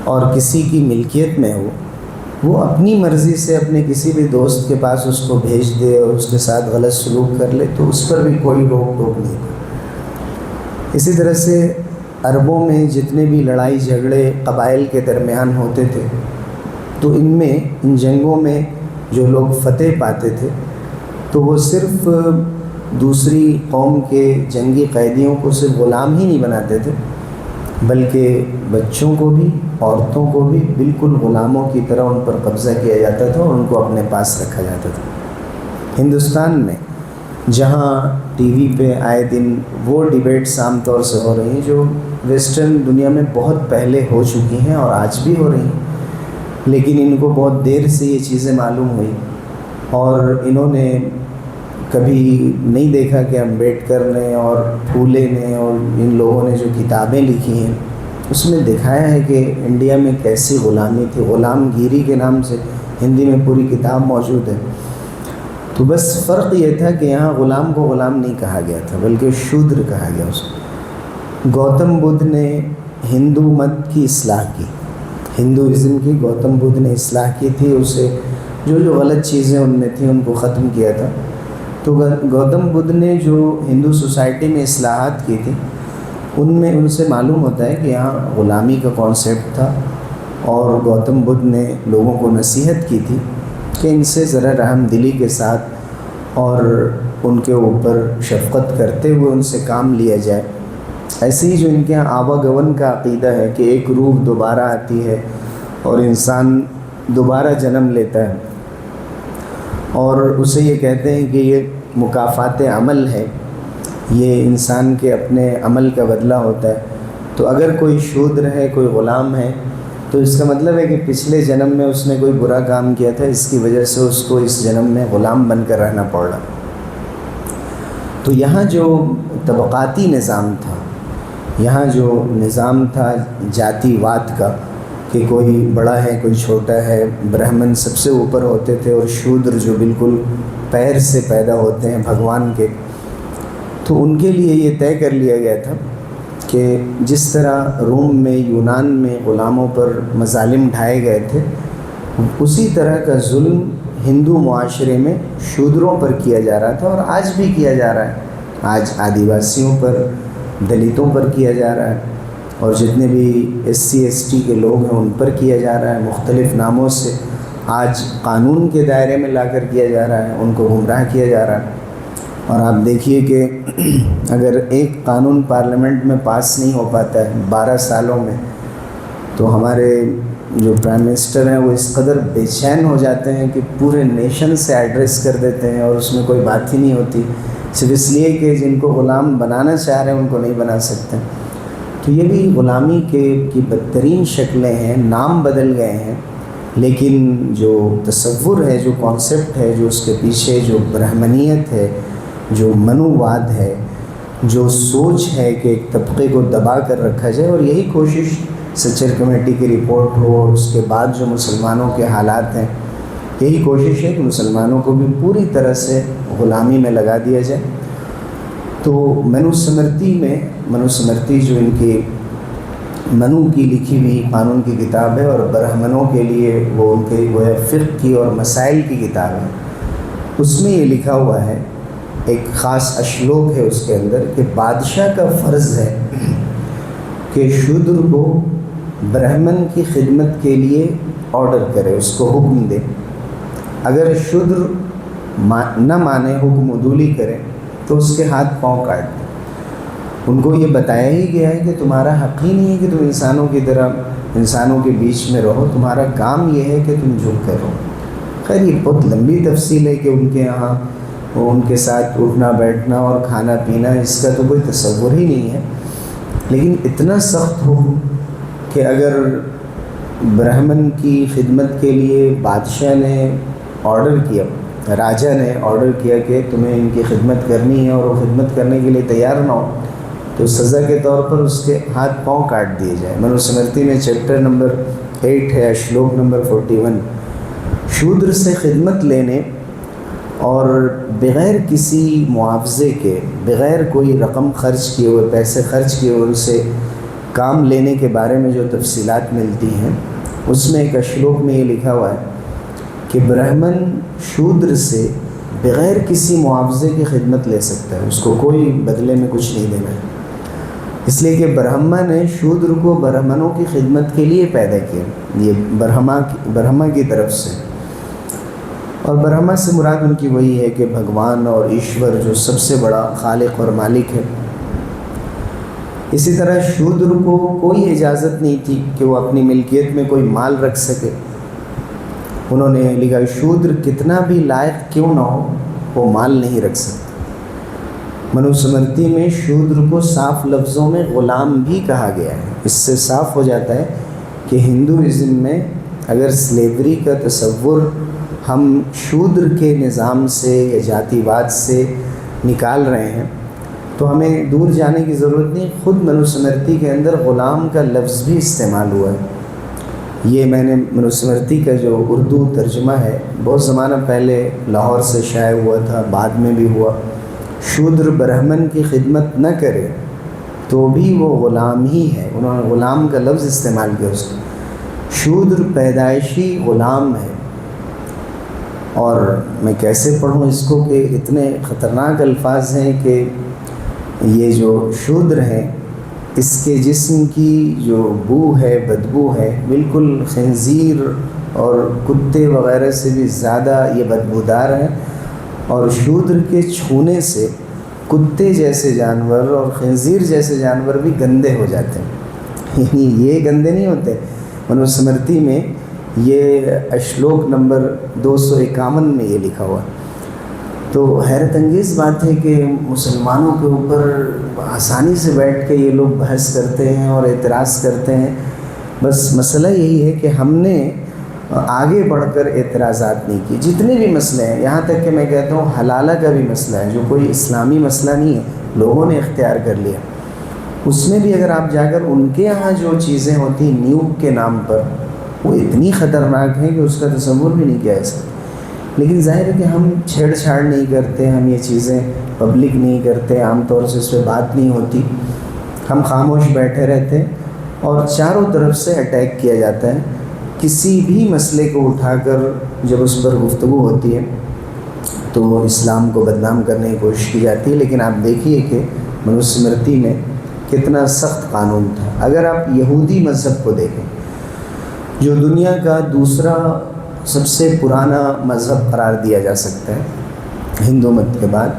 اور کسی کی ملکیت میں ہو، وہ اپنی مرضی سے اپنے کسی بھی دوست کے پاس اس کو بھیج دے اور اس کے ساتھ غلط سلوک کر لے تو اس پر بھی کوئی روک ٹوک نہیں تھی. اسی طرح سے عربوں میں جتنے بھی لڑائی جھگڑے قبائل کے درمیان ہوتے تھے تو ان جنگوں میں جو لوگ فتح پاتے تھے تو وہ صرف دوسری قوم کے جنگی قیدیوں کو صرف غلام ہی نہیں بناتے تھے، بلکہ بچوں کو بھی، عورتوں کو بھی بالکل غلاموں کی طرح ان پر قبضہ کیا جاتا تھا اور ان کو اپنے پاس رکھا جاتا تھا. ہندوستان میں جہاں ٹی وی پہ آئے دن وہ ڈیبیٹس عام طور سے ہو رہی ہیں جو ویسٹرن دنیا میں بہت پہلے ہو چکی ہیں اور آج بھی ہو رہی ہیں، لیکن ان کو بہت دیر سے یہ چیزیں معلوم ہوئی اور انہوں نے کبھی نہیں دیکھا کہ امبیڈکر نے اور پھولے نے اور ان لوگوں نے جو کتابیں لکھی ہیں اس میں دکھایا ہے کہ انڈیا میں کیسی غلامی تھی. غلام گیری کے نام سے ہندی میں پوری کتاب موجود ہے. تو بس فرق یہ تھا کہ یہاں غلام کو غلام نہیں کہا گیا تھا بلکہ شودر کہا گیا اس کو. گوتم بدھ نے ہندو مت کی اصلاح کی، ہندوازم کی گوتم بدھ نے اصلاح کی تھی، اسے جو غلط چیزیں ان میں تھیں ان کو ختم کیا تھا. تو گوتم بدھ نے جو ہندو سوسائٹی میں اصلاحات کی تھی ان سے معلوم ہوتا ہے کہ یہاں غلامی کا کانسیپٹ تھا، اور گوتم بدھ نے لوگوں کو نصیحت کی تھی کہ ان سے ذرا رحم دلی کے ساتھ اور ان کے اوپر شفقت کرتے ہوئے ان سے کام لیا جائے. ایسے ہی جو ان کے یہاں آواگمن کا عقیدہ ہے کہ ایک روح دوبارہ آتی ہے اور انسان دوبارہ جنم لیتا ہے اور اسے یہ کہتے ہیں کہ یہ مکافات عمل ہے، یہ انسان کے اپنے عمل کا بدلہ ہوتا ہے. تو اگر کوئی شودر ہے، کوئی غلام ہے، تو اس کا مطلب ہے کہ پچھلے جنم میں اس نے کوئی برا کام کیا تھا، اس کی وجہ سے اس کو اس جنم میں غلام بن کر رہنا پڑ رہا. تو یہاں جو طبقاتی نظام تھا، یہاں جو نظام تھا جاتی واد کا کہ کوئی بڑا ہے کوئی چھوٹا ہے، برہمن سب سے اوپر ہوتے تھے اور شودر جو بالکل پیر سے پیدا ہوتے ہیں بھگوان کے، تو ان کے لیے یہ طے کر لیا گیا تھا کہ جس طرح روم میں، یونان میں غلاموں پر مظالم ڈھائے گئے تھے، اسی طرح کا ظلم ہندو معاشرے میں شودروں پر کیا جا رہا تھا اور آج بھی کیا جا رہا ہے. آج آدیواسیوں پر، دلتوں پر کیا جا رہا ہے اور جتنے بھی SC/ST کے لوگ ہیں ان پر کیا جا رہا ہے مختلف ناموں سے. آج قانون کے دائرے میں لا کر کیا جا رہا ہے، ان کو گمراہ کیا جا رہا ہے. اور آپ دیکھیے کہ اگر ایک قانون پارلیمنٹ میں پاس نہیں ہو پاتا ہے 12 سالوں میں، تو ہمارے جو پرائم منسٹر ہیں وہ اس قدر بے چین ہو جاتے ہیں کہ پورے نیشن سے ایڈریس کر دیتے ہیں اور اس میں کوئی بات ہی نہیں ہوتی، صرف اس لیے کہ جن کو غلام بنانا چاہ رہے ہیں ان کو نہیں بنا سکتے. تو یہ بھی غلامی کی بدترین شکلیں ہیں. نام بدل گئے ہیں لیکن جو تصور ہے، جو کانسیپٹ ہے، جو اس کے پیچھے جو برہمنیت ہے، جو منوواد ہے، جو سوچ ہے کہ ایک طبقے کو دبا کر رکھا جائے، اور یہی کوشش سچر کمیٹی کی رپورٹ ہو اور اس کے بعد جو مسلمانوں کے حالات ہیں، یہی کوشش ہے کہ مسلمانوں کو بھی پوری طرح سے غلامی میں لگا دیا جائے. تو منوسمرتی جو ان کی منو کی لکھی ہوئی قانون کی کتاب ہے اور برہمنوں کے لیے وہ ان کے وہ فقہ کی اور مسائل کی کتاب ہے، اس میں یہ لکھا ہوا ہے، ایک خاص اشلوک ہے اس کے اندر کہ بادشاہ کا فرض ہے کہ شودر کو برہمن کی خدمت کے لیے آرڈر کرے، اس کو حکم دے. اگر شودر نہ مانے، حکم عدولی کرے، تو اس کے ہاتھ پاؤں کاٹ دے. ان کو یہ بتایا ہی گیا ہے کہ تمہارا حق ہی نہیں ہے کہ تم انسانوں کی طرح انسانوں کے بیچ میں رہو، تمہارا کام یہ ہے کہ تم جھک کر رہو۔ خیر یہ بہت لمبی تفصیل ہے کہ ان کے یہاں ان کے ساتھ اٹھنا بیٹھنا اور کھانا پینا اس کا تو کوئی تصور ہی نہیں ہے، لیکن اتنا سخت حکم کہ اگر برہمن کی خدمت کے لیے بادشاہ نے آرڈر کیا، راجا نے آرڈر کیا کہ تمہیں ان کی خدمت کرنی ہے اور وہ خدمت کرنے کے لیے تیار نہ ہو تو سزا کے طور پر اس کے ہاتھ پاؤں کاٹ دیے جائیں۔ منو سمرتی میں چیپٹر نمبر 8 ہے، شلوک نمبر 41، شودر سے خدمت لینے اور بغیر کسی معاوضے کے، بغیر کوئی رقم خرچ کیے ہوئے، پیسے خرچ کیے ہوئے ان سے کام لینے کے بارے میں جو تفصیلات ملتی ہیں، اس میں ایک اشلوک میں یہ لکھا ہوا ہے کہ برہمن شودر سے بغیر کسی معاوضے کی خدمت لے سکتا ہے، اس کو کوئی بدلے میں کچھ نہیں دینا ہے، اس لیے کہ برہما نے شودر کو برہمنوں کی خدمت کے لیے پیدا کیا، یہ برہما کی طرف سے، اور برہما سے مراد ان کی وہی ہے کہ بھگوان اور ایشور جو سب سے بڑا خالق اور مالک ہے۔ اسی طرح شودر کو کوئی اجازت نہیں تھی کہ وہ اپنی ملکیت میں کوئی مال رکھ سکے۔ انہوں نے لکھا شودر کتنا بھی لائق کیوں نہ ہو وہ مال نہیں رکھ سکتا۔ منو سمرتی میں شودر کو صاف لفظوں میں غلام بھی کہا گیا ہے۔ اس سے صاف ہو جاتا ہے کہ ہندوازم میں اگر سلیوری کا تصور ہم شودر کے نظام سے یا جاتی واد سے نکال رہے ہیں تو ہمیں دور جانے کی ضرورت نہیں، خود منو سمرتی کے اندر غلام کا لفظ بھی استعمال ہوا ہے۔ یہ میں نے منو سمرتی کا جو اردو ترجمہ ہے بہت زمانہ پہلے لاہور سے شائع ہوا تھا، بعد میں بھی ہوا۔ شودر برہمن کی خدمت نہ کرے تو بھی وہ غلام ہی ہے، انہوں نے غلام کا لفظ استعمال کیا اس کو۔ شودر پیدائشی غلام ہے، اور میں کیسے پڑھوں اس کو کہ اتنے خطرناک الفاظ ہیں کہ یہ جو شودر ہے اس کے جسم کی جو بو ہے، بدبو ہے، بالکل خنزیر اور کتے وغیرہ سے بھی زیادہ یہ بدبودار ہے، اور شودر کے چھونے سے کتے جیسے جانور اور خنزیر جیسے جانور بھی گندے ہو جاتے ہیں، یعنی یہ گندے نہیں ہوتے۔ منو سمرتی میں یہ اشلوک نمبر 251 میں یہ لکھا ہوا۔ تو حیرت انگیز بات ہے کہ مسلمانوں کے اوپر آسانی سے بیٹھ کے یہ لوگ بحث کرتے ہیں اور اعتراض کرتے ہیں، بس مسئلہ یہی ہے کہ ہم نے آگے بڑھ کر اعتراضات نہیں کی۔ جتنے بھی مسئلے ہیں، یہاں تک کہ میں کہتا ہوں حلالہ کا بھی مسئلہ ہے جو کوئی اسلامی مسئلہ نہیں ہے، لوگوں نے اختیار کر لیا، اس میں بھی اگر آپ جا کر ان کے یہاں جو چیزیں ہوتی ہیں نیوب کے نام پر، وہ اتنی خطرناک ہیں کہ اس کا تصور بھی نہیں کیا جا سکتا۔ لیکن ظاہر ہے کہ ہم چھیڑ چھاڑ نہیں کرتے، ہم یہ چیزیں پبلک نہیں کرتے، عام طور سے اس پہ بات نہیں ہوتی، ہم خاموش بیٹھے رہتے ہیں اور چاروں طرف سے اٹیک کیا جاتا ہے۔ کسی بھی مسئلے کو اٹھا کر جب اس پر گفتگو ہوتی ہے تو اسلام کو بدنام کرنے کی کوشش کی جاتی ہے، لیکن آپ دیکھیے کہ منو سمرتی میں کتنا سخت قانون تھا۔ اگر آپ یہودی مذہب کو دیکھیں جو دنیا کا دوسرا سب سے پرانا مذہب قرار دیا جا سکتا ہے ہندو مت کے بعد،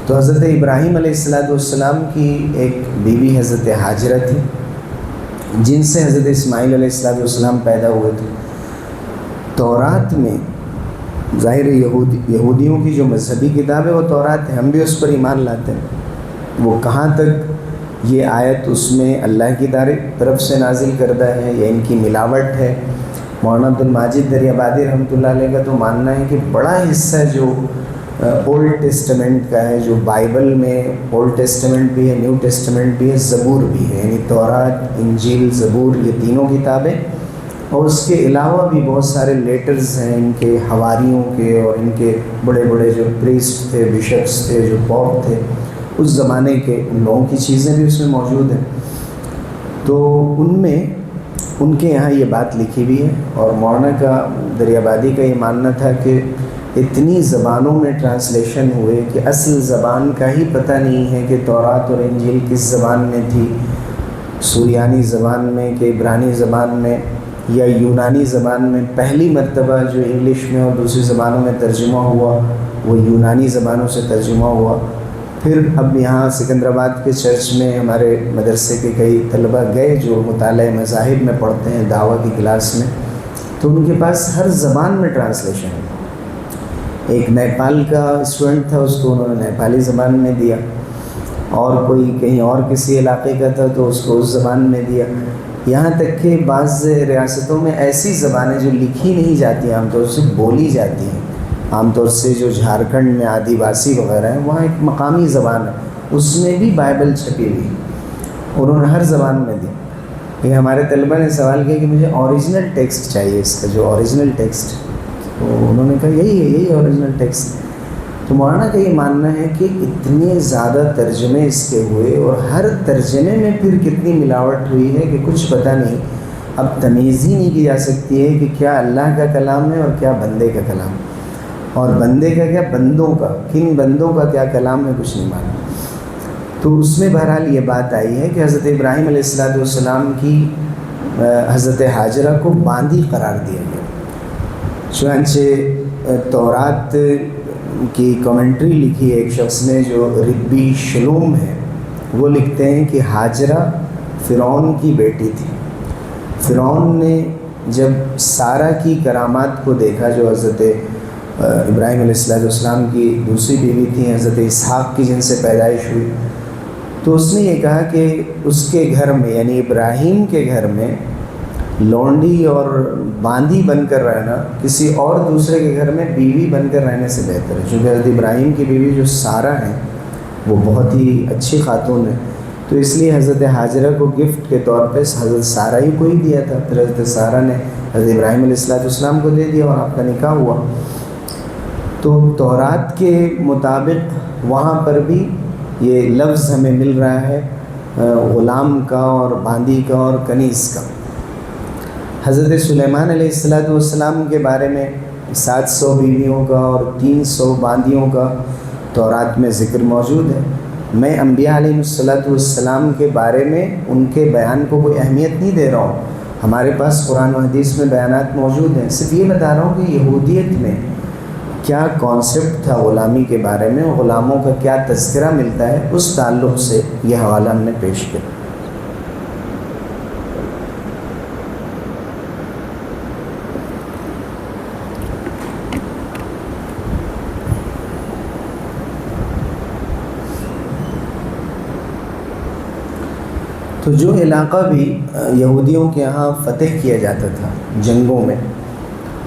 تو حضرت ابراہیم علیہ السلام کی ایک بیوی حضرت ہاجرہ تھی جن سے حضرت اسماعیل علیہ السلام پیدا ہوئے تھے۔ تورات میں ظاہر یہودیوں کی جو مذہبی کتاب ہے وہ تورات ہے، ہم بھی اس پر ایمان لاتے ہیں۔ وہ کہاں تک یہ آیت اس میں اللہ کی طرف سے نازل کردہ ہے یا ان کی ملاوٹ ہے؟ مولانا عبد الماجد دریابادی رحمۃ اللہ علیہ کا تو ماننا ہے کہ بڑا حصہ جو اولڈ ٹیسٹمنٹ کا ہے، جو بائبل میں اولڈ ٹیسٹمنٹ بھی ہے، نیو ٹیسٹمنٹ بھی ہے، زبور بھی ہے، یعنی تورات، انجیل، زبور، یہ تینوں کتابیں، اور اس کے علاوہ بھی بہت سارے لیٹرز ہیں ان کے حواریوں کے اور ان کے بڑے بڑے جو پریسٹ تھے، بشپس تھے، جو پوپ تھے اس زمانے کے، ان لوگوں کی چیزیں بھی اس میں موجود ہیں۔ تو ان میں ان کے یہاں یہ بات لکھی ہوئی ہے، اور مولانا کا دریابادی کا یہ ماننا تھا کہ اتنی زبانوں میں ٹرانسلیشن ہوئے کہ اصل زبان کا ہی پتہ نہیں ہے کہ تورات اور انجیل کس زبان میں تھی، سوریانی زبان میں کہ عبرانی زبان میں یا یونانی زبان میں۔ پہلی مرتبہ جو انگلش میں اور دوسری زبانوں میں ترجمہ ہوا وہ یونانی زبانوں سے ترجمہ ہوا، پھر اب یہاں سکندرآباد کے چرچ میں ہمارے مدرسے کے کئی طلبہ گئے جو مطالعہ مذاہب میں پڑھتے ہیں دعویٰ کی کلاس میں، تو ان کے پاس ہر زبان میں ٹرانسلیشن ہے۔ ایک نیپال کا اسٹوڈنٹ تھا، اس کو انہوں نے نیپالی زبان میں دیا، اور کوئی کہیں اور کسی علاقے کا تھا تو اس کو اس زبان میں دیا۔ یہاں تک کہ بعض ریاستوں میں ایسی زبانیں جو لکھی نہیں جاتی عام طور سے بولی جاتی ہیں، عام طور سے جو جھارکھنڈ میں آدی واسی وغیرہ ہیں وہاں ایک مقامی زبان ہے، اس میں بھی بائبل چھپی ہوئی، انہوں نے ہر زبان میں دی۔ یہ ہمارے طلبہ نے سوال کیا کہ مجھے اوریجنل ٹیکسٹ چاہیے، اس کا جو اوریجنل ٹیکسٹ، تو انہوں نے کہا یہی ہے اوریجنل ٹیکسٹ۔ تو مولانا کا یہ ماننا ہے کہ اتنے زیادہ ترجمے اس کے ہوئے اور ہر ترجمے میں پھر کتنی ملاوٹ ہوئی ہے کہ کچھ پتہ نہیں، اب تمیز ہی نہیں کی جا سکتی ہے کہ کیا اللہ کا کلام ہے اور کیا بندے کا کلام، اور بندے کا کیا، بندوں کا، کن بندوں کا کیا کلام ہے، کچھ نہیں معلوم۔ تو اس میں بہرحال یہ بات آئی ہے کہ حضرت ابراہیم علیہ السلام کی حضرت حاجرہ کو باندی قرار دیا گیا۔ چنانچہ تورات کی کمنٹری لکھی ہے ایک شخص نے جو ربی شلوم ہے، وہ لکھتے ہیں کہ حاجرہ فرعون کی بیٹی تھی۔ فرعون نے جب سارہ کی کرامات کو دیکھا، جو حضرت ابراہیم علیہ السلام کی دوسری بیوی تھی، حضرت اسحاق کی جن سے پیدائش ہوئی، تو اس نے یہ کہا کہ اس کے گھر میں یعنی ابراہیم کے گھر میں لونڈی اور باندی بن کر رہنا کسی اور دوسرے کے گھر میں بیوی بن کر رہنے سے بہتر ہے، چونکہ حضرت ابراہیم کی بیوی جو سارہ ہیں وہ بہت ہی اچھی خاتون ہے، تو اس لیے حضرت حاجرہ کو گفٹ کے طور پہ حضرت سارہ ہی کو ہی دیا تھا، پھر حضرت سارہ نے حضرت ابراہیم علیہ السلام کو دے دیا اور آپ کا نکاح ہوا۔ تو تورات کے مطابق وہاں پر بھی یہ لفظ ہمیں مل رہا ہے غلام کا اور باندی کا اور کنیز کا۔ حضرت سلیمان علیہ السلام کے بارے میں 700 بیویوں کا اور 300 باندیوں کا تورات میں ذکر موجود ہے۔ میں انبیاء علیہ السلام کے بارے میں ان کے بیان کو کوئی اہمیت نہیں دے رہا ہوں، ہمارے پاس قرآن و حدیث میں بیانات موجود ہیں، صرف یہ بتا رہا ہوں کہ یہودیت میں کیا کانسیپٹ تھا غلامی کے بارے میں، غلاموں کا کیا تذکرہ ملتا ہے، اس تعلق سے یہ حوالہ ہم نے پیش کیا۔ تو جو علاقہ بھی یہودیوں کے ہاں فتح کیا جاتا تھا جنگوں میں،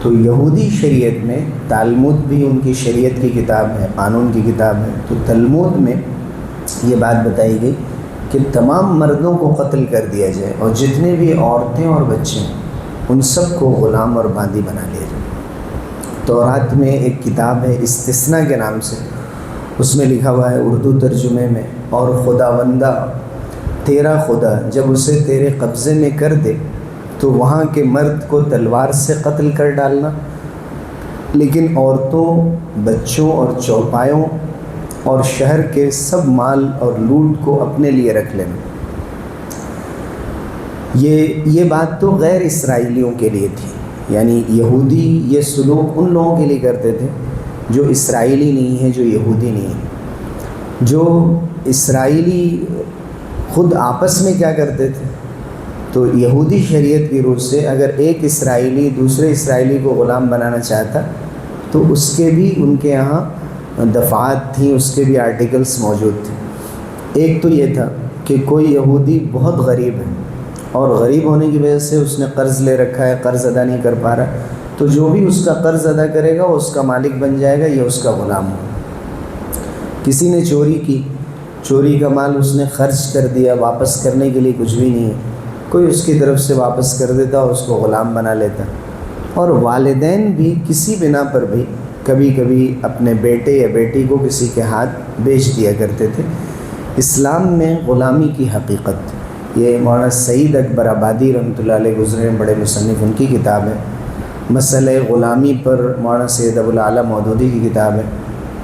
تو یہودی شریعت میں تالمود بھی ان کی شریعت کی کتاب ہے، قانون کی کتاب ہے، تو تلمود میں یہ بات بتائی گئی کہ تمام مردوں کو قتل کر دیا جائے اور جتنے بھی عورتیں اور بچے ہیں ان سب کو غلام اور باندی بنا لیا جائے۔ تورات میں ایک کتاب ہے استثناء کے نام سے، اس میں لکھا ہوا ہے اردو ترجمے میں، اور خداوندہ تیرا خدا جب اسے تیرے قبضے میں کر دے تو وہاں کے مرد کو تلوار سے قتل کر ڈالنا، لیکن عورتوں، بچوں اور چوپایوں اور شہر کے سب مال اور لوٹ کو اپنے لیے رکھ لینا۔ یہ بات تو غیر اسرائیلیوں کے لیے تھی، یعنی یہودی یہ سلوک ان لوگوں کے لیے کرتے تھے جو اسرائیلی نہیں ہیں، جو یہودی نہیں ہیں۔ جو اسرائیلی خود آپس میں کیا کرتے تھے، تو یہودی شریعت کی روح سے اگر ایک اسرائیلی دوسرے اسرائیلی کو غلام بنانا چاہتا تو اس کے بھی ان کے یہاں دفعات تھیں، اس کے بھی آرٹیکلز موجود تھے۔ ایک تو یہ تھا کہ کوئی یہودی بہت غریب ہے اور غریب ہونے کی وجہ سے اس نے قرض لے رکھا ہے، قرض ادا نہیں کر پا رہا، تو جو بھی اس کا قرض ادا کرے گا وہ اس کا مالک بن جائے گا، یہ اس کا غلام ہو۔ کسی نے چوری کی، چوری کا مال اس نے خرچ کر دیا، واپس کرنے کے لیے کچھ بھی نہیں ہے، کوئی اس کی طرف سے واپس کر دیتا اور اس کو غلام بنا لیتا۔ اور والدین بھی کسی بنا پر بھی کبھی کبھی اپنے بیٹے یا بیٹی کو کسی کے ہاتھ بیچ دیا کرتے تھے۔ اسلام میں غلامی کی حقیقت، یہ مولانا سعید اکبر آبادی رحمۃ اللہ علیہ گزرے بڑے مصنف، ان کی کتاب ہے۔ مسئلہ غلامی پر مولانا سید ابو الاعلیٰ مودودی کی کتاب ہے،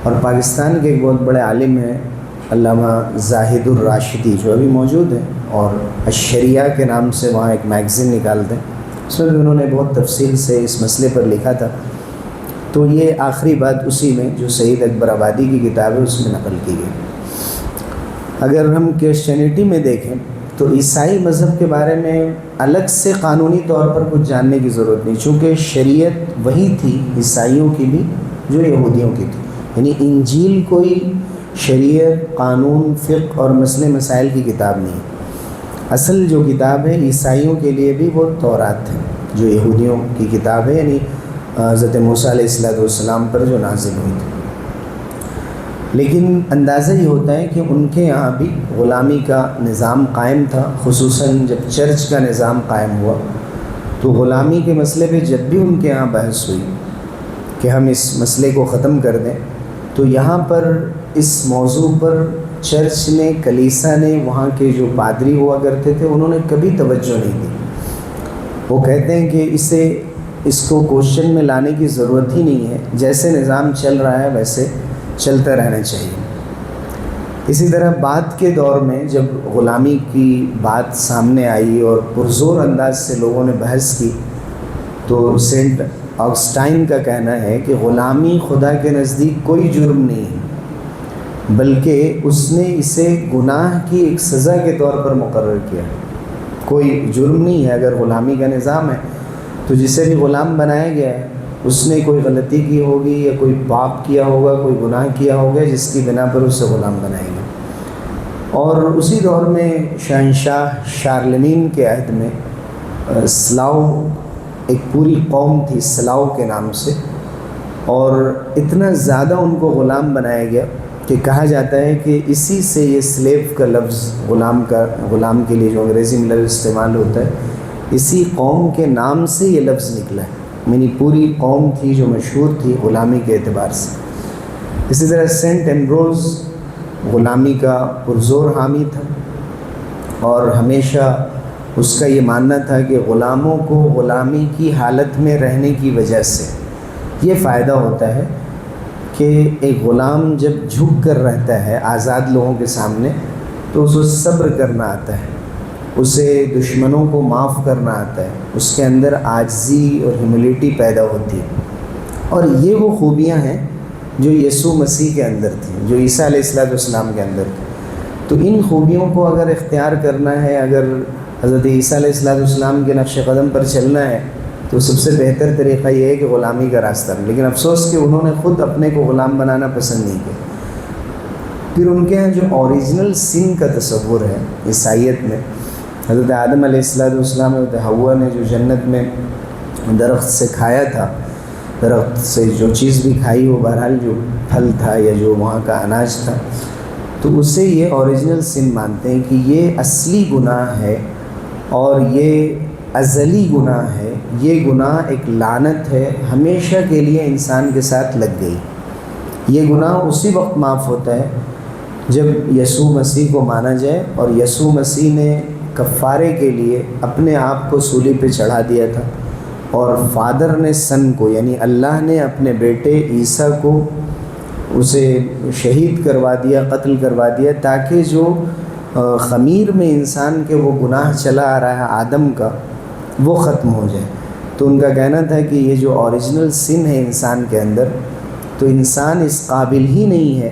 اور پاکستان کے ایک بہت بڑے عالم ہیں علامہ زاہد الراشدی جو ابھی موجود ہیں، اور الشریعہ کے نام سے وہاں ایک میگزین نکالتے ہیں، اس میں بھی انہوں نے بہت تفصیل سے اس مسئلے پر لکھا تھا۔ تو یہ آخری بات اسی میں جو سعید اکبر آبادی کی کتاب ہے اس میں نقل کی گئی۔ اگر ہم کرسچینٹی میں دیکھیں تو عیسائی مذہب کے بارے میں الگ سے قانونی طور پر کچھ جاننے کی ضرورت نہیں، چونکہ شریعت وہی تھی عیسائیوں کی بھی جو یہودیوں کی تھی، یعنی انجیل کوئی شریعت، قانون، فقہ اور مسئلے مسائل کی کتاب نہیں ہے۔ اصل جو کتاب ہے عیسائیوں کے لیے بھی وہ تورات ہے، جو یہودیوں کی کتاب ہے، یعنی حضرت موسیٰ علیہ السلام پر جو نازل ہوئی تھی۔ لیکن اندازہ یہ ہوتا ہے کہ ان کے یہاں بھی غلامی کا نظام قائم تھا، خصوصاً جب چرچ کا نظام قائم ہوا تو غلامی کے مسئلے پہ جب بھی ان کے یہاں بحث ہوئی کہ ہم اس مسئلے کو ختم کر دیں، تو یہاں پر اس موضوع پر چرچ نے، کلیسا نے، وہاں کے جو پادری ہوا کرتے تھے، انہوں نے کبھی توجہ نہیں دی۔ وہ کہتے ہیں کہ اس کو کوشچن میں لانے کی ضرورت ہی نہیں ہے، جیسے نظام چل رہا ہے ویسے چلتا رہنا چاہیے۔ اسی طرح بعد کے دور میں جب غلامی کی بات سامنے آئی اور پرزور انداز سے لوگوں نے بحث کی، تو سینٹ آگسٹائن کا کہنا ہے کہ غلامی خدا کے نزدیک کوئی جرم نہیں ہے، بلکہ اس نے اسے گناہ کی ایک سزا کے طور پر مقرر کیا۔ کوئی جرم نہیں ہے، اگر غلامی کا نظام ہے تو جسے بھی غلام بنایا گیا ہے اس نے کوئی غلطی کی ہوگی یا کوئی پاپ کیا ہوگا، کوئی گناہ کیا ہوگا، جس کی بنا پر اسے غلام بنائے گا۔ اور اسی دور میں شہنشاہ شارلمین کے عہد میں سلاؤ، ایک پوری قوم تھی سلاؤ کے نام سے، اور اتنا زیادہ ان کو غلام بنایا گیا کہ کہا جاتا ہے کہ اسی سے یہ سلیو کا لفظ، غلام کے لیے جو انگریزی میں لفظ استعمال ہوتا ہے، اسی قوم کے نام سے یہ لفظ نکلا ہے، یعنی پوری قوم تھی جو مشہور تھی غلامی کے اعتبار سے۔ اسی طرح سینٹ ایمبروز غلامی کا پرزور حامی تھا، اور ہمیشہ اس کا یہ ماننا تھا کہ غلاموں کو غلامی کی حالت میں رہنے کی وجہ سے یہ فائدہ ہوتا ہے کہ ایک غلام جب جھک کر رہتا ہے آزاد لوگوں کے سامنے تو اسے صبر کرنا آتا ہے، اسے دشمنوں کو معاف کرنا آتا ہے، اس کے اندر عاجزی اور ہیوملٹی پیدا ہوتی ہے، اور یہ وہ خوبیاں ہیں جو یسوع مسیح کے اندر تھیں، جو عیسیٰ علیہ السلام کے اندر تھیں۔ تو ان خوبیوں کو اگر اختیار کرنا ہے، اگر حضرت عیسیٰ علیہ السلام کے نقش قدم پر چلنا ہے، تو سب سے بہتر طریقہ یہ ہے کہ غلامی کا راستہ ہے۔ لیکن افسوس کہ انہوں نے خود اپنے کو غلام بنانا پسند نہیں کیا۔ پھر ان کے یہاں جو اوریجنل سن کا تصور ہے عیسائیت میں، حضرت آدم علیہ السلام اور حوا نے جو جنت میں درخت سے کھایا تھا، درخت سے جو چیز بھی کھائی وہ بہرحال جو پھل تھا یا جو وہاں کا اناج تھا، تو اسے یہ اوریجنل سن مانتے ہیں کہ یہ اصلی گناہ ہے اور یہ ازلی گناہ ہے، یہ گناہ ایک لعنت ہے، ہمیشہ کے لیے انسان کے ساتھ لگ گئی۔ یہ گناہ اسی وقت معاف ہوتا ہے جب یسوع مسیح کو مانا جائے، اور یسوع مسیح نے کفارے کے لیے اپنے آپ کو صلیب پہ چڑھا دیا تھا، اور فادر نے سن کو، یعنی اللہ نے اپنے بیٹے عیسیٰ کو اسے شہید کروا دیا، قتل کروا دیا، تاکہ جو خمیر میں انسان کے وہ گناہ چلا آ رہا ہے آدم کا، وہ ختم ہو جائے۔ تو ان کا کہنا تھا کہ یہ جو اوریجنل سن ہے انسان کے اندر، تو انسان اس قابل ہی نہیں ہے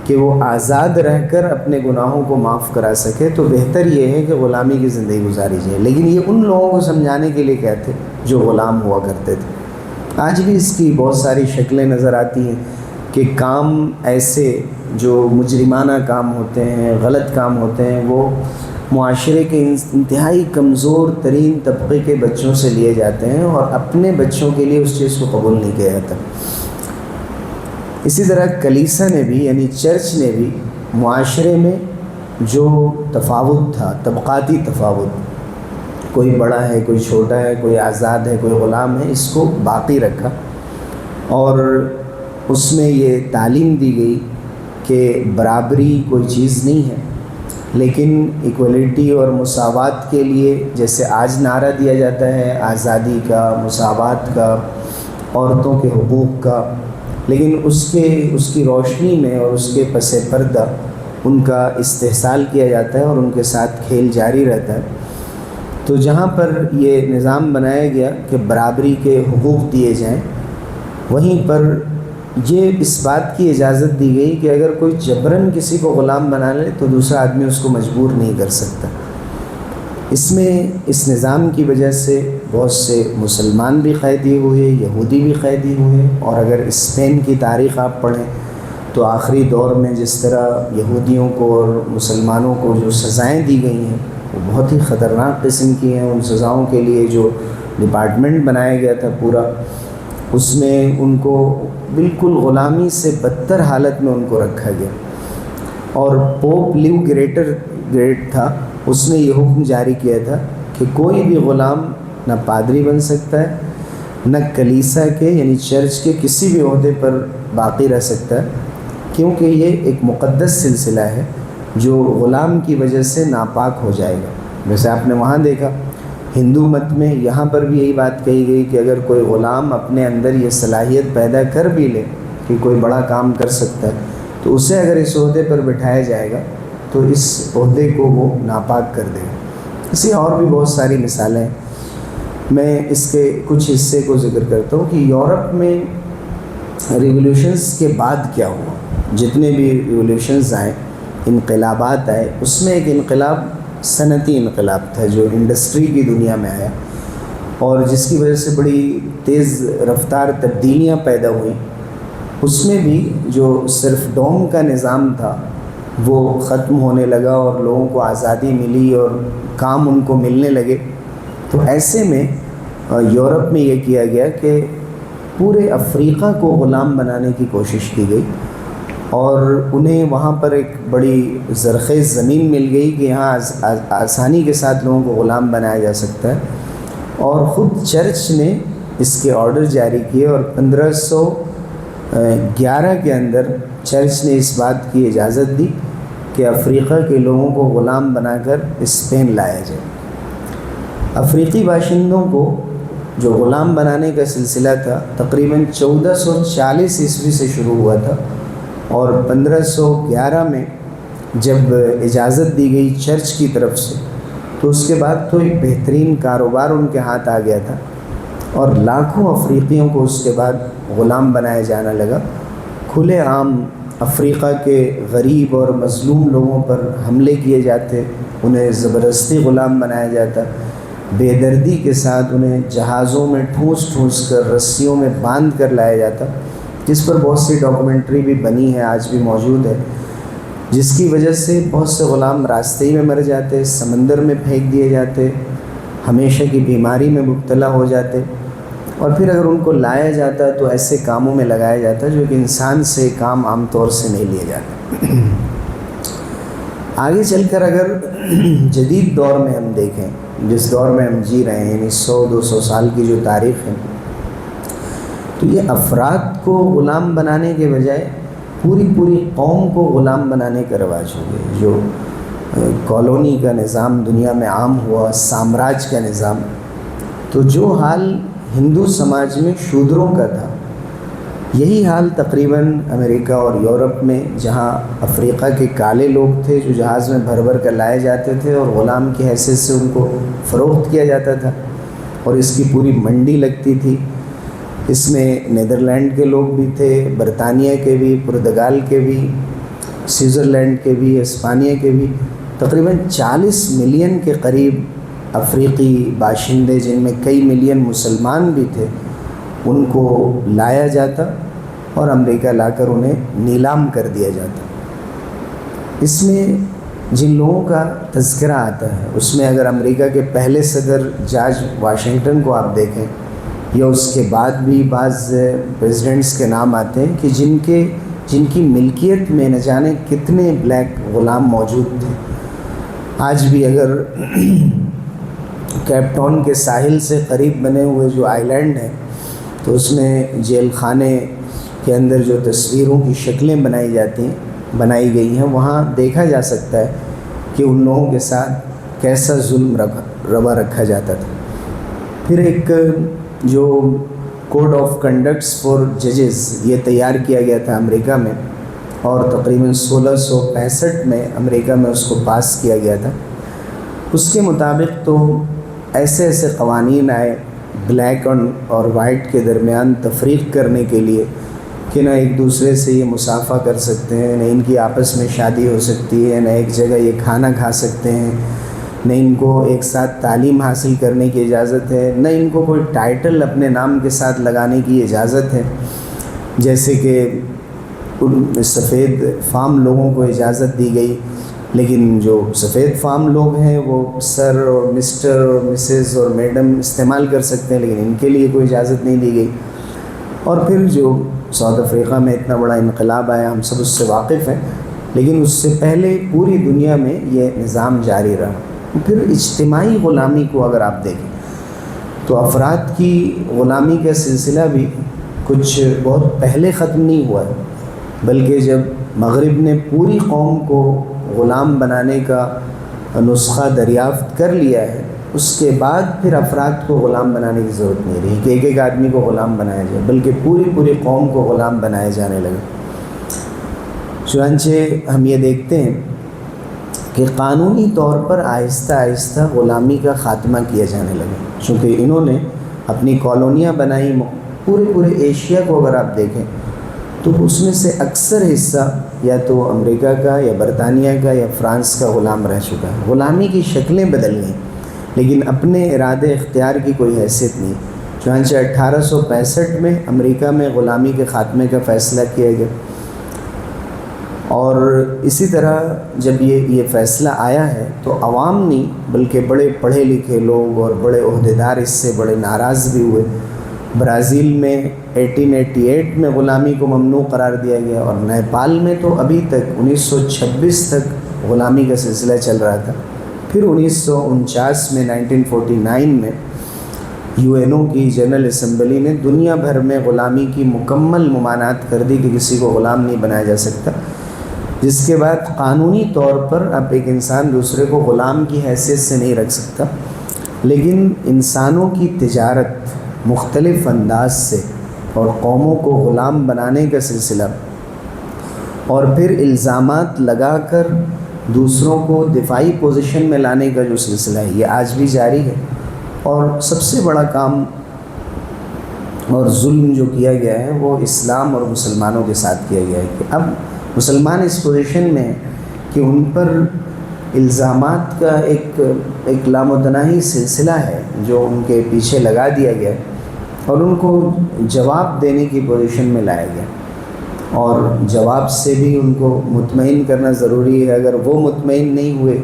کہ وہ آزاد رہ کر اپنے گناہوں کو معاف کرا سکے، تو بہتر یہ ہے کہ غلامی کی زندگی گزاری جائے۔ لیکن یہ ان لوگوں کو سمجھانے کے لیے کہتے جو غلام ہوا کرتے تھے۔ آج بھی اس کی بہت ساری شکلیں نظر آتی ہیں کہ کام ایسے جو مجرمانہ کام ہوتے ہیں، غلط کام ہوتے ہیں، وہ معاشرے کے انتہائی کمزور ترین طبقے کے بچوں سے لیے جاتے ہیں، اور اپنے بچوں کے لیے اس چیز کو قبول نہیں کیا جاتا۔ اسی طرح کلیسا نے بھی، یعنی چرچ نے بھی، معاشرے میں جو تفاوت تھا، طبقاتی تفاوت، کوئی بڑا ہے، کوئی چھوٹا ہے، کوئی آزاد ہے، کوئی غلام ہے، اس کو باقی رکھا، اور اس میں یہ تعلیم دی گئی کہ برابری کوئی چیز نہیں ہے، لیکن ایکولیٹی اور مساوات کے لیے، جیسے آج نعرہ دیا جاتا ہے آزادی کا، مساوات کا، عورتوں کے حقوق کا، لیکن اس کی روشنی میں اور اس کے پس پردہ ان کا استحصال کیا جاتا ہے اور ان کے ساتھ کھیل جاری رہتا ہے۔ تو جہاں پر یہ نظام بنایا گیا کہ برابری کے حقوق دیے جائیں، وہیں پر یہ اس بات کی اجازت دی گئی کہ اگر کوئی جبراً کسی کو غلام بنا لے تو دوسرا آدمی اس کو مجبور نہیں کر سکتا۔ اس میں اس نظام کی وجہ سے بہت سے مسلمان بھی قیدی ہوئے، یہودی بھی قیدی ہوئے، اور اگر اسپین کی تاریخ آپ پڑھیں تو آخری دور میں جس طرح یہودیوں کو اور مسلمانوں کو جو سزائیں دی گئی ہیں وہ بہت ہی خطرناک قسم کی ہیں۔ ان سزاؤں کے لیے جو ڈپارٹمنٹ بنایا گیا تھا پورا، اس میں ان کو بالکل غلامی سے بدتر حالت میں ان کو رکھا گیا، اور پوپ لیو گریٹ تھا، اس نے یہ حکم جاری کیا تھا کہ کوئی بھی غلام نہ پادری بن سکتا ہے، نہ کلیسا کے یعنی چرچ کے کسی بھی عہدے پر باقی رہ سکتا ہے، کیونکہ یہ ایک مقدس سلسلہ ہے جو غلام کی وجہ سے ناپاک ہو جائے گا۔ جیسے آپ نے وہاں دیکھا ہندو مت میں، یہاں پر بھی یہی بات کہی گئی کہ اگر کوئی غلام اپنے اندر یہ صلاحیت پیدا کر بھی لے کہ کوئی بڑا کام کر سکتا ہے، تو اسے اگر اس عہدے پر بٹھایا جائے گا تو اس عہدے کو وہ ناپاک کر دے گا۔ اسی اور بھی بہت ساری مثالیں ہیں، میں اس کے کچھ حصے کو ذکر کرتا ہوں کہ یورپ میں ریولیوشنز کے بعد کیا ہوا۔ جتنے بھی ریولیوشنز آئے، انقلابات آئے، اس میں ایک انقلاب صنعتی انقلاب تھا جو انڈسٹری کی دنیا میں آیا، اور جس کی وجہ سے بڑی تیز رفتار تبدیلیاں پیدا ہوئیں۔ اس میں بھی جو صرف ڈوم کا نظام تھا وہ ختم ہونے لگا، اور لوگوں کو آزادی ملی اور کام ان کو ملنے لگے۔ تو ایسے میں یورپ میں یہ کیا گیا کہ پورے افریقہ کو غلام بنانے کی کوشش کی گئی، اور انہیں وہاں پر ایک بڑی زرخیز زمین مل گئی کہ یہاں آسانی کے ساتھ لوگوں کو غلام بنایا جا سکتا ہے، اور خود چرچ نے اس کے آرڈر جاری کیے، اور 1511 کے اندر چرچ نے اس بات کی اجازت دی کہ افریقہ کے لوگوں کو غلام بنا کر اسپین لایا جائے۔ افریقی باشندوں کو جو غلام بنانے کا سلسلہ تھا تقریباً 1440 عیسوی سے شروع ہوا تھا، اور 1511 میں جب اجازت دی گئی چرچ کی طرف سے تو اس کے بعد تو ایک بہترین کاروبار ان کے ہاتھ آ گیا تھا، اور لاکھوں افریقیوں کو اس کے بعد غلام بنایا جانا لگا۔ کھلے عام افریقہ کے غریب اور مظلوم لوگوں پر حملے کیے جاتے، انہیں زبردستی غلام بنایا جاتا، بے دردی کے ساتھ انہیں جہازوں میں ٹھونس کر رسیوں میں باندھ کر لایا جاتا، جس پر بہت سی ڈاکومنٹری بھی بنی ہے، آج بھی موجود ہے، جس کی وجہ سے بہت سے غلام راستے ہی میں مر جاتے، سمندر میں پھینک دیے جاتے، ہمیشہ کی بیماری میں مبتلا ہو جاتے، اور پھر اگر ان کو لایا جاتا تو ایسے کاموں میں لگایا جاتا جو کہ انسان سے کام عام طور سے نہیں لیے جاتے۔ آگے چل کر اگر جدید دور میں ہم دیکھیں، جس دور میں ہم جی رہے ہیں، یعنی 100-200 سال کی جو تاریخ ہے، تو یہ افراد کو غلام بنانے کے بجائے پوری قوم کو غلام بنانے کا رواج ہو گیا۔ جو کالونی کا نظام دنیا میں عام ہوا، سامراج کا نظام، تو جو حال ہندو سماج میں شودروں کا تھا، یہی حال تقریباً امریکہ اور یورپ میں، جہاں افریقہ کے کالے لوگ تھے جو جہاز میں بھر کر لائے جاتے تھے اور غلام کی حیثیت سے ان کو فروخت کیا جاتا تھا، اور اس کی پوری منڈی لگتی تھی۔ اس میں نیدرلینڈ کے لوگ بھی تھے، برطانیہ کے بھی، پرتگال کے بھی، سوئٹزرلینڈ کے بھی، اسپانیہ کے بھی، تقریباً 40 ملین کے قریب افریقی باشندے، جن میں کئی ملین مسلمان بھی تھے، ان کو لایا جاتا اور امریکہ لا کر انہیں نیلام کر دیا جاتا۔ اس میں جن لوگوں کا تذکرہ آتا ہے، اس میں اگر امریکہ کے پہلے صدر جارج واشنگٹن کو آپ دیکھیں، یا اس کے بعد بھی بعض پریزیڈنٹس کے نام آتے ہیں کہ جن کی ملکیت میں نہ جانے کتنے بلیک غلام موجود تھے۔ آج بھی اگر کیپ ٹاؤن کے ساحل سے قریب بنے ہوئے جو آئی لینڈ ہیں، تو اس میں جیل خانے کے اندر جو تصویروں کی شکلیں بنائی گئی ہیں، وہاں دیکھا جا سکتا ہے کہ ان لوگوں کے ساتھ کیسا ظلم روا رکھا جاتا تھا۔ پھر ایک جو کوڈ آف کنڈکٹس فار ججز یہ تیار کیا گیا تھا امریکہ میں، اور تقریباً 1665 میں امریکہ میں اس کو پاس کیا گیا تھا۔ اس کے مطابق تو ایسے قوانین آئے بلیک اور وائٹ کے درمیان تفریق کرنے کے لیے کہ نہ ایک دوسرے سے یہ مصافحہ کر سکتے ہیں، نہ ان کی آپس میں شادی ہو سکتی ہے، نہ ایک جگہ یہ کھانا کھا سکتے ہیں، نہ ان کو ایک ساتھ تعلیم حاصل کرنے کی اجازت ہے، نہ ان کو کوئی ٹائٹل اپنے نام کے ساتھ لگانے کی اجازت ہے، جیسے کہ ان سفید فام لوگوں کو اجازت دی گئی، لیکن جو سفید فام لوگ ہیں وہ سر اور مسٹر اور مسز اور میڈم استعمال کر سکتے ہیں، لیکن ان کے لیے کوئی اجازت نہیں دی گئی۔ اور پھر جو ساؤتھ افریقہ میں اتنا بڑا انقلاب آیا، ہم سب اس سے واقف ہیں، لیکن اس سے پہلے پوری دنیا میں یہ نظام جاری رہا۔ پھر اجتماعی غلامی کو اگر آپ دیکھیں تو افراد کی غلامی کا سلسلہ بھی کچھ بہت پہلے ختم نہیں ہوا ہے، بلکہ جب مغرب نے پوری قوم کو غلام بنانے کا نسخہ دریافت کر لیا ہے، اس کے بعد پھر افراد کو غلام بنانے کی ضرورت نہیں رہی کہ ایک ایک آدمی کو غلام بنایا جائے، بلکہ پوری قوم کو غلام بنائے جانے لگے۔ چنانچہ ہم یہ دیکھتے ہیں کہ قانونی طور پر آہستہ آہستہ غلامی کا خاتمہ کیا جانے لگا، چونکہ انہوں نے اپنی کالونیاں بنائی۔ پورے ایشیا کو اگر آپ دیکھیں تو اس میں سے اکثر حصہ یا تو امریکہ کا یا برطانیہ کا یا فرانس کا غلام رہ چکا ہے۔ غلامی کی شکلیں بدل گئیں، لیکن اپنے ارادے اختیار کی کوئی حیثیت نہیں۔ چنانچہ 1865 میں امریکہ میں غلامی کے خاتمے کا فیصلہ کیا گیا، اور اسی طرح جب یہ فیصلہ آیا ہے تو عوام نہیں بلکہ بڑے پڑھے لکھے لوگ اور بڑے عہدیدار اس سے بڑے ناراض بھی ہوئے۔ برازیل میں 1888 میں غلامی کو ممنوع قرار دیا گیا، اور نیپال میں تو ابھی تک 1926 تک غلامی کا سلسلہ چل رہا تھا۔ پھر 1949 میں 1949 میں UN کی جنرل اسمبلی نے دنیا بھر میں غلامی کی مکمل ممانعت کر دی کہ کسی کو غلام نہیں بنایا جا سکتا، جس کے بعد قانونی طور پر اب ایک انسان دوسرے کو غلام کی حیثیت سے نہیں رکھ سکتا، لیکن انسانوں کی تجارت مختلف انداز سے اور قوموں کو غلام بنانے کا سلسلہ اور پھر الزامات لگا کر دوسروں کو دفاعی پوزیشن میں لانے کا جو سلسلہ ہے یہ آج بھی جاری ہے۔ اور سب سے بڑا کام اور ظلم جو کیا گیا ہے وہ اسلام اور مسلمانوں کے ساتھ کیا گیا ہے کہ اب مسلمان اس پوزیشن میں ہیں کہ ان پر الزامات کا ایک لامتناہی سلسلہ ہے جو ان کے پیچھے لگا دیا گیا اور ان کو جواب دینے کی پوزیشن میں لایا گیا، اور جواب سے بھی ان کو مطمئن کرنا ضروری ہے۔ اگر وہ مطمئن نہیں ہوئے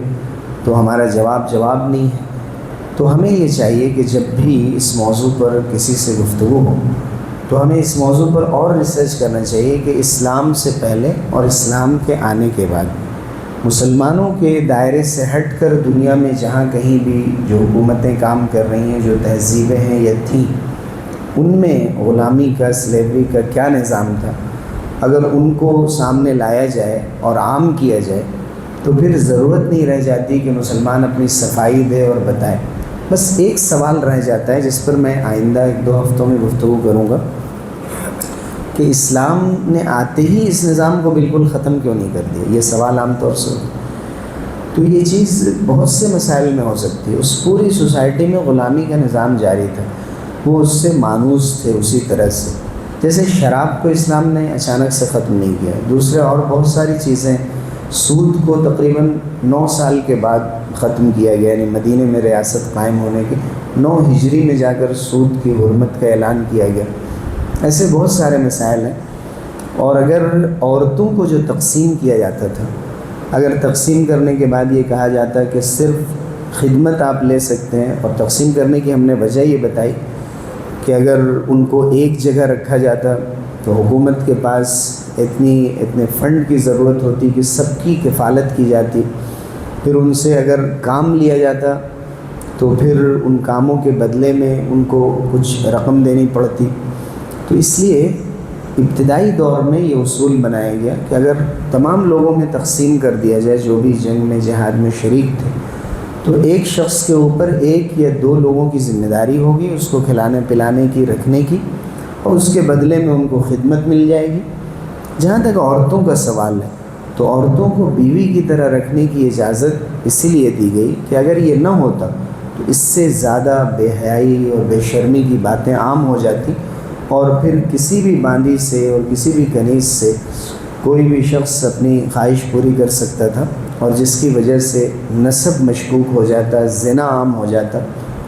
تو ہمارا جواب نہیں ہے۔ تو ہمیں یہ چاہیے کہ جب بھی اس موضوع پر کسی سے گفتگو ہو تو ہمیں اس موضوع پر اور ریسرچ کرنا چاہیے کہ اسلام سے پہلے اور اسلام کے آنے کے بعد مسلمانوں کے دائرے سے ہٹ کر دنیا میں جہاں کہیں بھی جو حکومتیں کام کر رہی ہیں، جو تہذیبیں ہیں یا تھیں، ان میں غلامی کا، سلیوری کا کیا نظام تھا، اگر ان کو سامنے لایا جائے اور عام کیا جائے تو پھر ضرورت نہیں رہ جاتی کہ مسلمان اپنی صفائی دے اور بتائے۔ بس ایک سوال رہ جاتا ہے جس پر میں آئندہ 1-2 ہفتوں میں گفتگو کروں گا کہ اسلام نے آتے ہی اس نظام کو بالکل ختم کیوں نہیں کر دیا؟ یہ سوال عام طور سے تو یہ چیز بہت سے مسائل میں ہو سکتی ہے۔ اس پوری سوسائٹی میں غلامی کا نظام جاری تھا، وہ اس سے مانوس تھے اسی طرح سے جیسے شراب کو اسلام نے اچانک سے ختم نہیں کیا۔ دوسرے اور بہت ساری چیزیں، سود کو تقریباً 9 سال کے بعد ختم کیا گیا، یعنی مدینے میں ریاست قائم ہونے کے 9 ہجری میں جا کر سود کی حرمت کا اعلان کیا گیا۔ ایسے بہت سارے مسائل ہیں۔ اور اگر عورتوں کو جو تقسیم کیا جاتا تھا، اگر تقسیم کرنے کے بعد یہ کہا جاتا کہ صرف خدمت آپ لے سکتے ہیں، اور تقسیم کرنے کی ہم نے وجہ یہ بتائی کہ اگر ان کو ایک جگہ رکھا جاتا تو حکومت کے پاس اتنے فنڈ کی ضرورت ہوتی کہ سب کی کفالت کی جاتی، پھر ان سے اگر کام لیا جاتا تو پھر ان کاموں کے بدلے میں ان کو کچھ رقم دینی پڑتی۔ تو اس لیے ابتدائی دور میں یہ اصول بنایا گیا کہ اگر تمام لوگوں میں تقسیم کر دیا جائے جو بھی جنگ میں جہاد میں شریک تھے، تو ایک شخص کے اوپر 1 یا 2 لوگوں کی ذمہ داری ہوگی اس کو کھلانے پلانے کی، رکھنے کی، اور اس کے بدلے میں ان کو خدمت مل جائے گی۔ جہاں تک عورتوں کا سوال ہے تو عورتوں کو بیوی کی طرح رکھنے کی اجازت اسی لیے دی گئی کہ اگر یہ نہ ہوتا تو اس سے زیادہ بے حیائی اور بے شرمی کی باتیں عام ہو جاتی، اور پھر کسی بھی باندی سے اور کسی بھی کنیز سے کوئی بھی شخص اپنی خواہش پوری کر سکتا تھا، اور جس کی وجہ سے نسب مشکوک ہو جاتا، زنا عام ہو جاتا،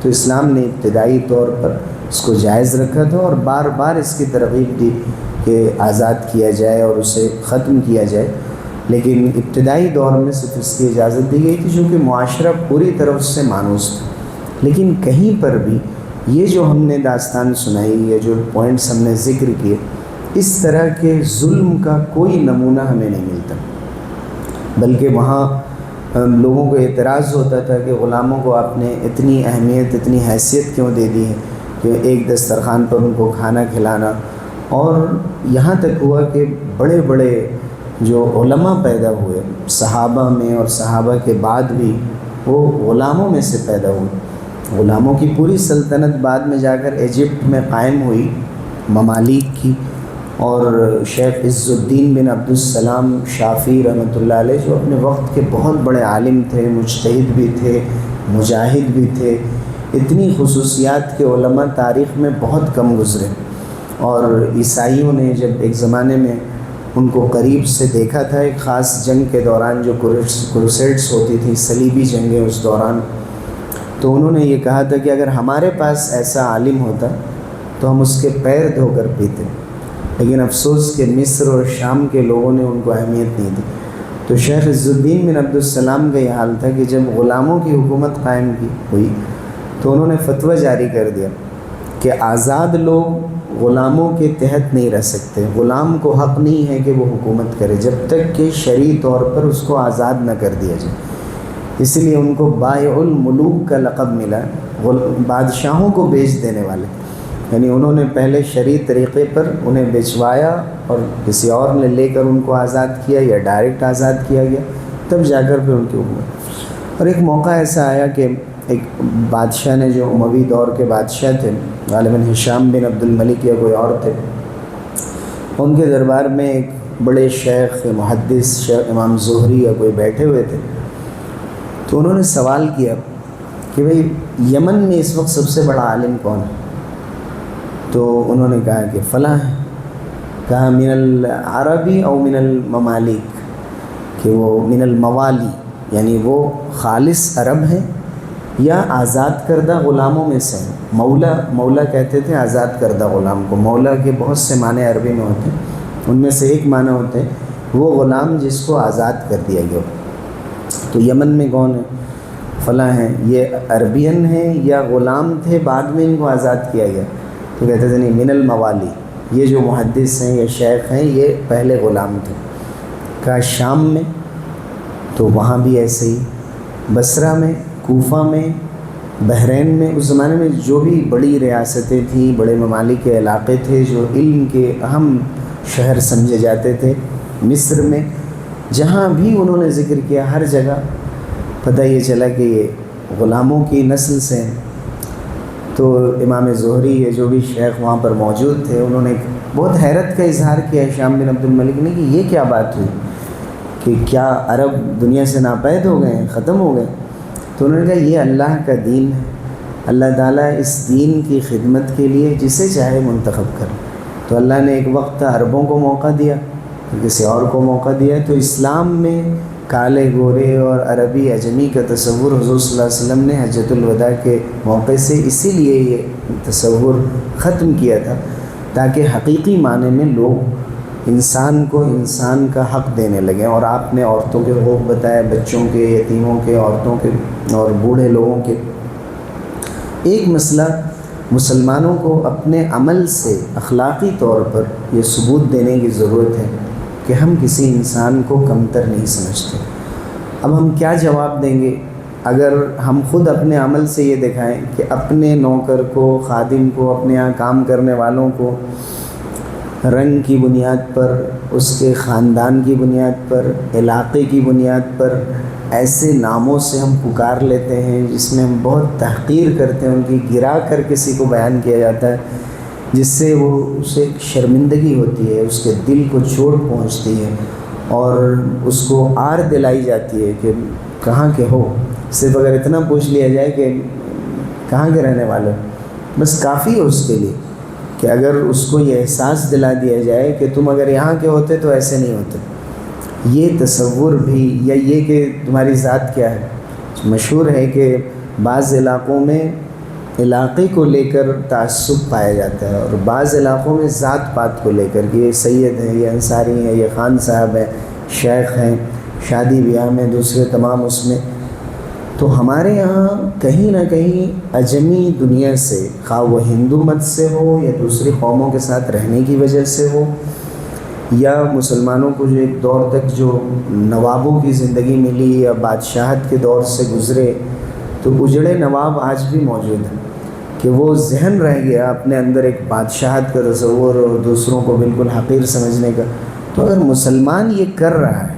تو اسلام نے ابتدائی طور پر اس کو جائز رکھا تھا اور بار بار اس کی ترغیب دی کہ آزاد کیا جائے اور اسے ختم کیا جائے، لیکن ابتدائی دور میں صرف اس کی اجازت دی گئی تھی چونکہ معاشرہ پوری طرح اس سے مانوس تھا۔ لیکن کہیں پر بھی یہ جو ہم نے داستان سنائی، یہ جو پوائنٹس ہم نے ذکر کیے، اس طرح کے ظلم کا کوئی نمونہ ہمیں نہیں ملتا، بلکہ وہاں لوگوں کو اعتراض ہوتا تھا کہ غلاموں کو آپ نے اتنی اہمیت، اتنی حیثیت کیوں دے دی ہے کہ ایک دسترخوان پر ان کو کھانا کھلانا، اور یہاں تک ہوا کہ بڑے بڑے جو علماء پیدا ہوئے صحابہ میں اور صحابہ کے بعد بھی، وہ غلاموں میں سے پیدا ہوئے۔ غلاموں کی پوری سلطنت بعد میں جا کر ایجپٹ میں قائم ہوئی ممالک کی، اور شیخ عز الدین بن عبد السلام شافعی رحمۃ اللہ علیہ، جو اپنے وقت کے بہت بڑے عالم تھے، مجتہد بھی تھے، مجاہد بھی تھے، اتنی خصوصیات کے علماء تاریخ میں بہت کم گزرے، اور عیسائیوں نے جب ایک زمانے میں ان کو قریب سے دیکھا تھا ایک خاص جنگ کے دوران جو کروسیڈز ہوتی تھیں، صلیبی جنگیں اس دوران، تو انہوں نے یہ کہا تھا کہ اگر ہمارے پاس ایسا عالم ہوتا تو ہم اس کے پیر دھو کر پیتے، لیکن افسوس کہ مصر اور شام کے لوگوں نے ان کو اہمیت نہیں دی۔ تو شیخ عز الدین بن عبد السلام کا یہ حال تھا کہ جب غلاموں کی حکومت قائم ہوئی تو انہوں نے فتویٰ جاری کر دیا کہ آزاد لوگ غلاموں کے تحت نہیں رہ سکتے، غلام کو حق نہیں ہے کہ وہ حکومت کرے جب تک کہ شرعی طور پر اس کو آزاد نہ کر دیا جائے۔ اس لیے ان کو بائع الملوک کا لقب ملا، بادشاہوں کو بیچ دینے والے، یعنی انہوں نے پہلے شرعی طریقے پر انہیں بیچوایا اور کسی اور نے لے کر ان کو آزاد کیا یا ڈائریکٹ آزاد کیا گیا، تب جا کر پھر ان کی حکومت۔ اور ایک موقع ایسا آیا کہ ایک بادشاہ نے، جو اموی دور کے بادشاہ تھے، غالباً ہشام بن عبد الملک یا کوئی اور تھے، ان کے دربار میں ایک بڑے شیخ محدث شیخ امام زہری یا کوئی بیٹھے ہوئے تھے، تو انہوں نے سوال کیا کہ بھئی یمن میں اس وقت سب سے بڑا عالم کون ہے؟ تو انہوں نے کہا کہ فلاں ہے۔ کہا من العربی او من الممالک، کہ وہ من الموالی، یعنی وہ خالص عرب ہیں یا آزاد کردہ غلاموں میں سے ہیں۔ مولا کہتے تھے آزاد کردہ غلام کو، مولا کے بہت سے معنی عربی میں ہوتے ہیں، ان میں سے ایک معنی ہوتے ہیں وہ غلام جس کو آزاد کر دیا گیا ہو۔ تو یمن میں کون ہے؟ فلاں ہیں۔ یہ عربین ہیں یا غلام تھے بعد میں ان کو آزاد کیا گیا؟ تو کہتے تھے نہیں، من الموالی، یہ جو محدث ہیں یا شیخ ہیں یہ پہلے غلام تھے۔ کہا شام میں؟ تو وہاں بھی ایسے ہی، بصرہ میں، کوفہ میں، بحرین میں، اس زمانے میں جو بھی بڑی ریاستیں تھیں، بڑے ممالک کے علاقے تھے جو علم کے اہم شہر سمجھے جاتے تھے، مصر میں جہاں بھی انہوں نے ذکر کیا، ہر جگہ پتہ یہ چلا کہ یہ غلاموں کی نسل سے ہیں۔ تو امام زہری یہ جو بھی شیخ وہاں پر موجود تھے، انہوں نے بہت حیرت کا اظہار کیا ہشام بن عبد الملک نے کہ یہ کیا بات ہوئی کہ کیا عرب دنیا سے ناپید ہو گئے ہیں، ختم ہو گئے؟ تو انہوں نے کہا یہ اللہ کا دین ہے، اللہ تعالیٰ اس دین کی خدمت کے لیے جسے چاہے منتخب کر۔ تو اللہ نے ایک وقت عربوں کو موقع دیا، کسی اور کو موقع دیا، تو اسلام میں کالے گورے اور عربی عجمی کا تصور حضور صلی اللہ علیہ وسلم نے حجۃ الوداع کے موقع سے اسی لیے یہ تصور ختم کیا تھا تاکہ حقیقی معنی میں لوگ انسان کو انسان کا حق دینے لگیں۔ اور آپ نے عورتوں کے حقوق بتائے، بچوں کے، یتیموں کے، عورتوں کے اور بوڑھے لوگوں کے۔ ایک مسئلہ مسلمانوں کو اپنے عمل سے اخلاقی طور پر یہ ثبوت دینے کی ضرورت ہے کہ ہم کسی انسان کو کمتر نہیں سمجھتے۔ اب ہم کیا جواب دیں گے اگر ہم خود اپنے عمل سے یہ دکھائیں کہ اپنے نوکر کو، خادم کو، اپنے یہاں کام کرنے والوں کو رنگ کی بنیاد پر، اس کے خاندان کی بنیاد پر، علاقے کی بنیاد پر ایسے ناموں سے ہم پکار لیتے ہیں جس میں ہم بہت تحقیر کرتے ہیں، ان کی گرا کر کسی کو بیان کیا جاتا ہے، جس سے وہ اسے شرمندگی ہوتی ہے، اس کے دل کو چوٹ پہنچتی ہے اور اس کو آر دلائی جاتی ہے کہ کہاں کے ہو۔ صرف اگر اتنا پوچھ لیا جائے کہ کہاں کے رہنے والے، بس کافی ہے اس کے لیے کہ اگر اس کو یہ احساس دلا دیا جائے کہ تم اگر یہاں کے ہوتے تو ایسے نہیں ہوتے، یہ تصور بھی، یا یہ کہ تمہاری ذات کیا ہے. مشہور ہے کہ بعض علاقوں میں علاقے کو لے کر تعصب پایا جاتا ہے، اور بعض علاقوں میں ذات پات کو لے کر کہ یہ سید ہیں، یہ انصاری ہیں، یہ خان صاحب ہیں، شیخ ہیں، شادی بیاہ میں دوسرے تمام اس میں. تو ہمارے یہاں کہیں نہ کہیں اجمی دنیا سے، خواہ وہ ہندو مت سے ہو یا دوسری قوموں کے ساتھ رہنے کی وجہ سے ہو، یا مسلمانوں کو جو ایک دور تک جو نوابوں کی زندگی ملی یا بادشاہت کے دور سے گزرے، تو اجڑے نواب آج بھی موجود ہیں کہ وہ ذہن رہ گیا اپنے اندر ایک بادشاہت کا تصور اور دوسروں کو بالکل حقیر سمجھنے کا. تو اگر مسلمان یہ کر رہا ہے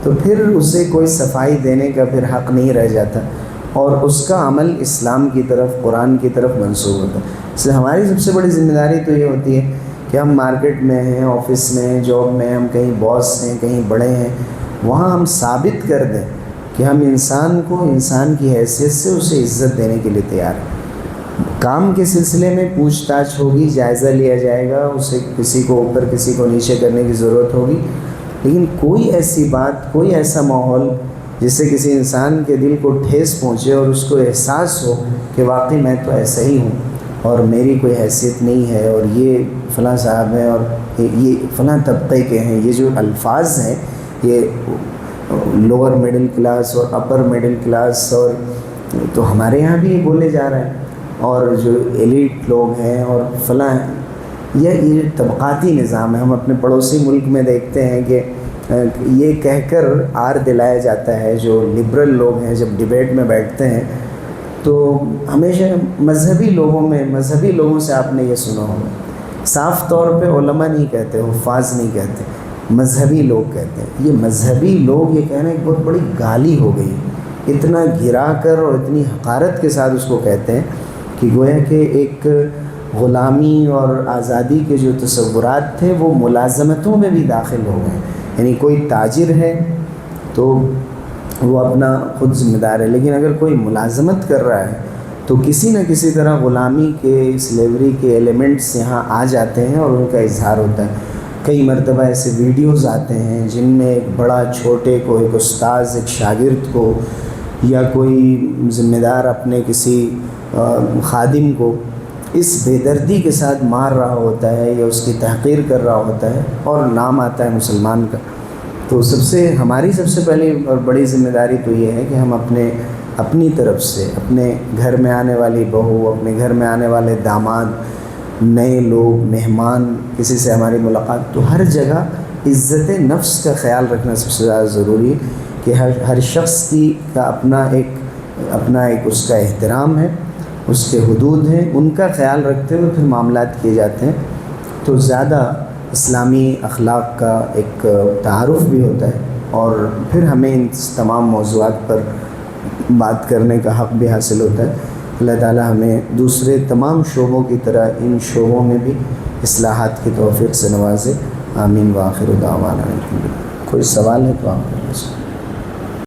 تو پھر اسے کوئی صفائی دینے کا پھر حق نہیں رہ جاتا، اور اس کا عمل اسلام کی طرف، قرآن کی طرف منسوب ہوتا ہے. اس لیے ہماری سب سے بڑی ذمہ داری تو یہ ہوتی ہے کہ ہم مارکیٹ میں ہیں، آفس میں ہیں، جاب میں ہیں، ہم کہیں باس ہیں، کہیں بڑے ہیں، وہاں ہم ثابت کر دیں کہ ہم انسان کو انسان کی حیثیت سے اسے عزت دینے کے لیے تیار ہیں. کام کے سلسلے میں پوچھ تاچھ ہوگی، جائزہ لیا جائے گا، اسے کسی کو اوپر کسی کو نیچے کرنے کی ضرورت ہوگی، لیکن کوئی ایسی بات، کوئی ایسا ماحول جس سے کسی انسان کے دل کو ٹھیس پہنچے اور اس کو احساس ہو کہ واقعی میں تو ایسا ہی ہوں اور میری کوئی حیثیت نہیں ہے، اور یہ فلاں صاحب ہیں اور یہ فلاں طبقے کے ہیں. یہ جو الفاظ ہیں یہ لوور مڈل کلاس اور اپر مڈل کلاس، اور تو ہمارے یہاں بھی یہ بولے جا رہے ہیں، اور جو ایلیٹ لوگ ہیں اور فلاں ہیں. یہ طبقاتی نظام ہے. ہم اپنے پڑوسی ملک میں دیکھتے ہیں کہ یہ کہہ کر آر دلایا جاتا ہے، جو لبرل لوگ ہیں جب ڈیبیٹ میں بیٹھتے ہیں تو ہمیشہ مذہبی لوگوں سے آپ نے یہ سنا ہوگا، صاف طور پہ علماء نہیں کہتے، حفاظ نہیں کہتے، مذہبی لوگ کہتے ہیں. یہ مذہبی لوگ یہ کہنا ایک بہت بڑی گالی ہو گئی، اتنا گرا کر اور اتنی حقارت کے ساتھ اس کو کہتے ہیں کہ گویا کہ ایک غلامی اور آزادی کے جو تصورات تھے وہ ملازمتوں میں بھی داخل ہو گئے. یعنی کوئی تاجر ہے تو وہ اپنا خود ذمہ دار ہے، لیکن اگر کوئی ملازمت کر رہا ہے تو کسی نہ کسی طرح غلامی کے، سلیوری کے ایلیمنٹس یہاں آ جاتے ہیں اور ان کا اظہار ہوتا ہے. کئی مرتبہ ایسے ویڈیوز آتے ہیں جن میں ایک بڑا چھوٹے کو، ایک استاذ ایک شاگرد کو، یا کوئی ذمہ دار اپنے کسی خادم کو اس بے دردی کے ساتھ مار رہا ہوتا ہے یا اس کی تحقیر کر رہا ہوتا ہے، اور نام آتا ہے مسلمان کا. تو ہماری سب سے پہلی اور بڑی ذمہ داری تو یہ ہے کہ ہم اپنی طرف سے اپنے گھر میں آنے والی بہو، اپنے گھر میں آنے والے داماد، نئے لوگ، مہمان، کسی سے ہماری ملاقات، تو ہر جگہ عزت نفس کا خیال رکھنا سب سے زیادہ ضروری ہے کہ ہر شخص کا اپنا ایک اس کا احترام ہے، اس کے حدود ہیں، ان کا خیال رکھتے ہوئے پھر معاملات کیے جاتے ہیں. تو زیادہ اسلامی اخلاق کا ایک تعارف بھی ہوتا ہے، اور پھر ہمیں ان تمام موضوعات پر بات کرنے کا حق بھی حاصل ہوتا ہے. اللہ تعالیٰ ہمیں دوسرے تمام شعبوں کی طرح ان شعبوں میں بھی اصلاحات کی توفیق سے نوازے. آمین. وآخر دعوانا الحمدللہ. کوئی سوال ہے تو آپ کر لیں.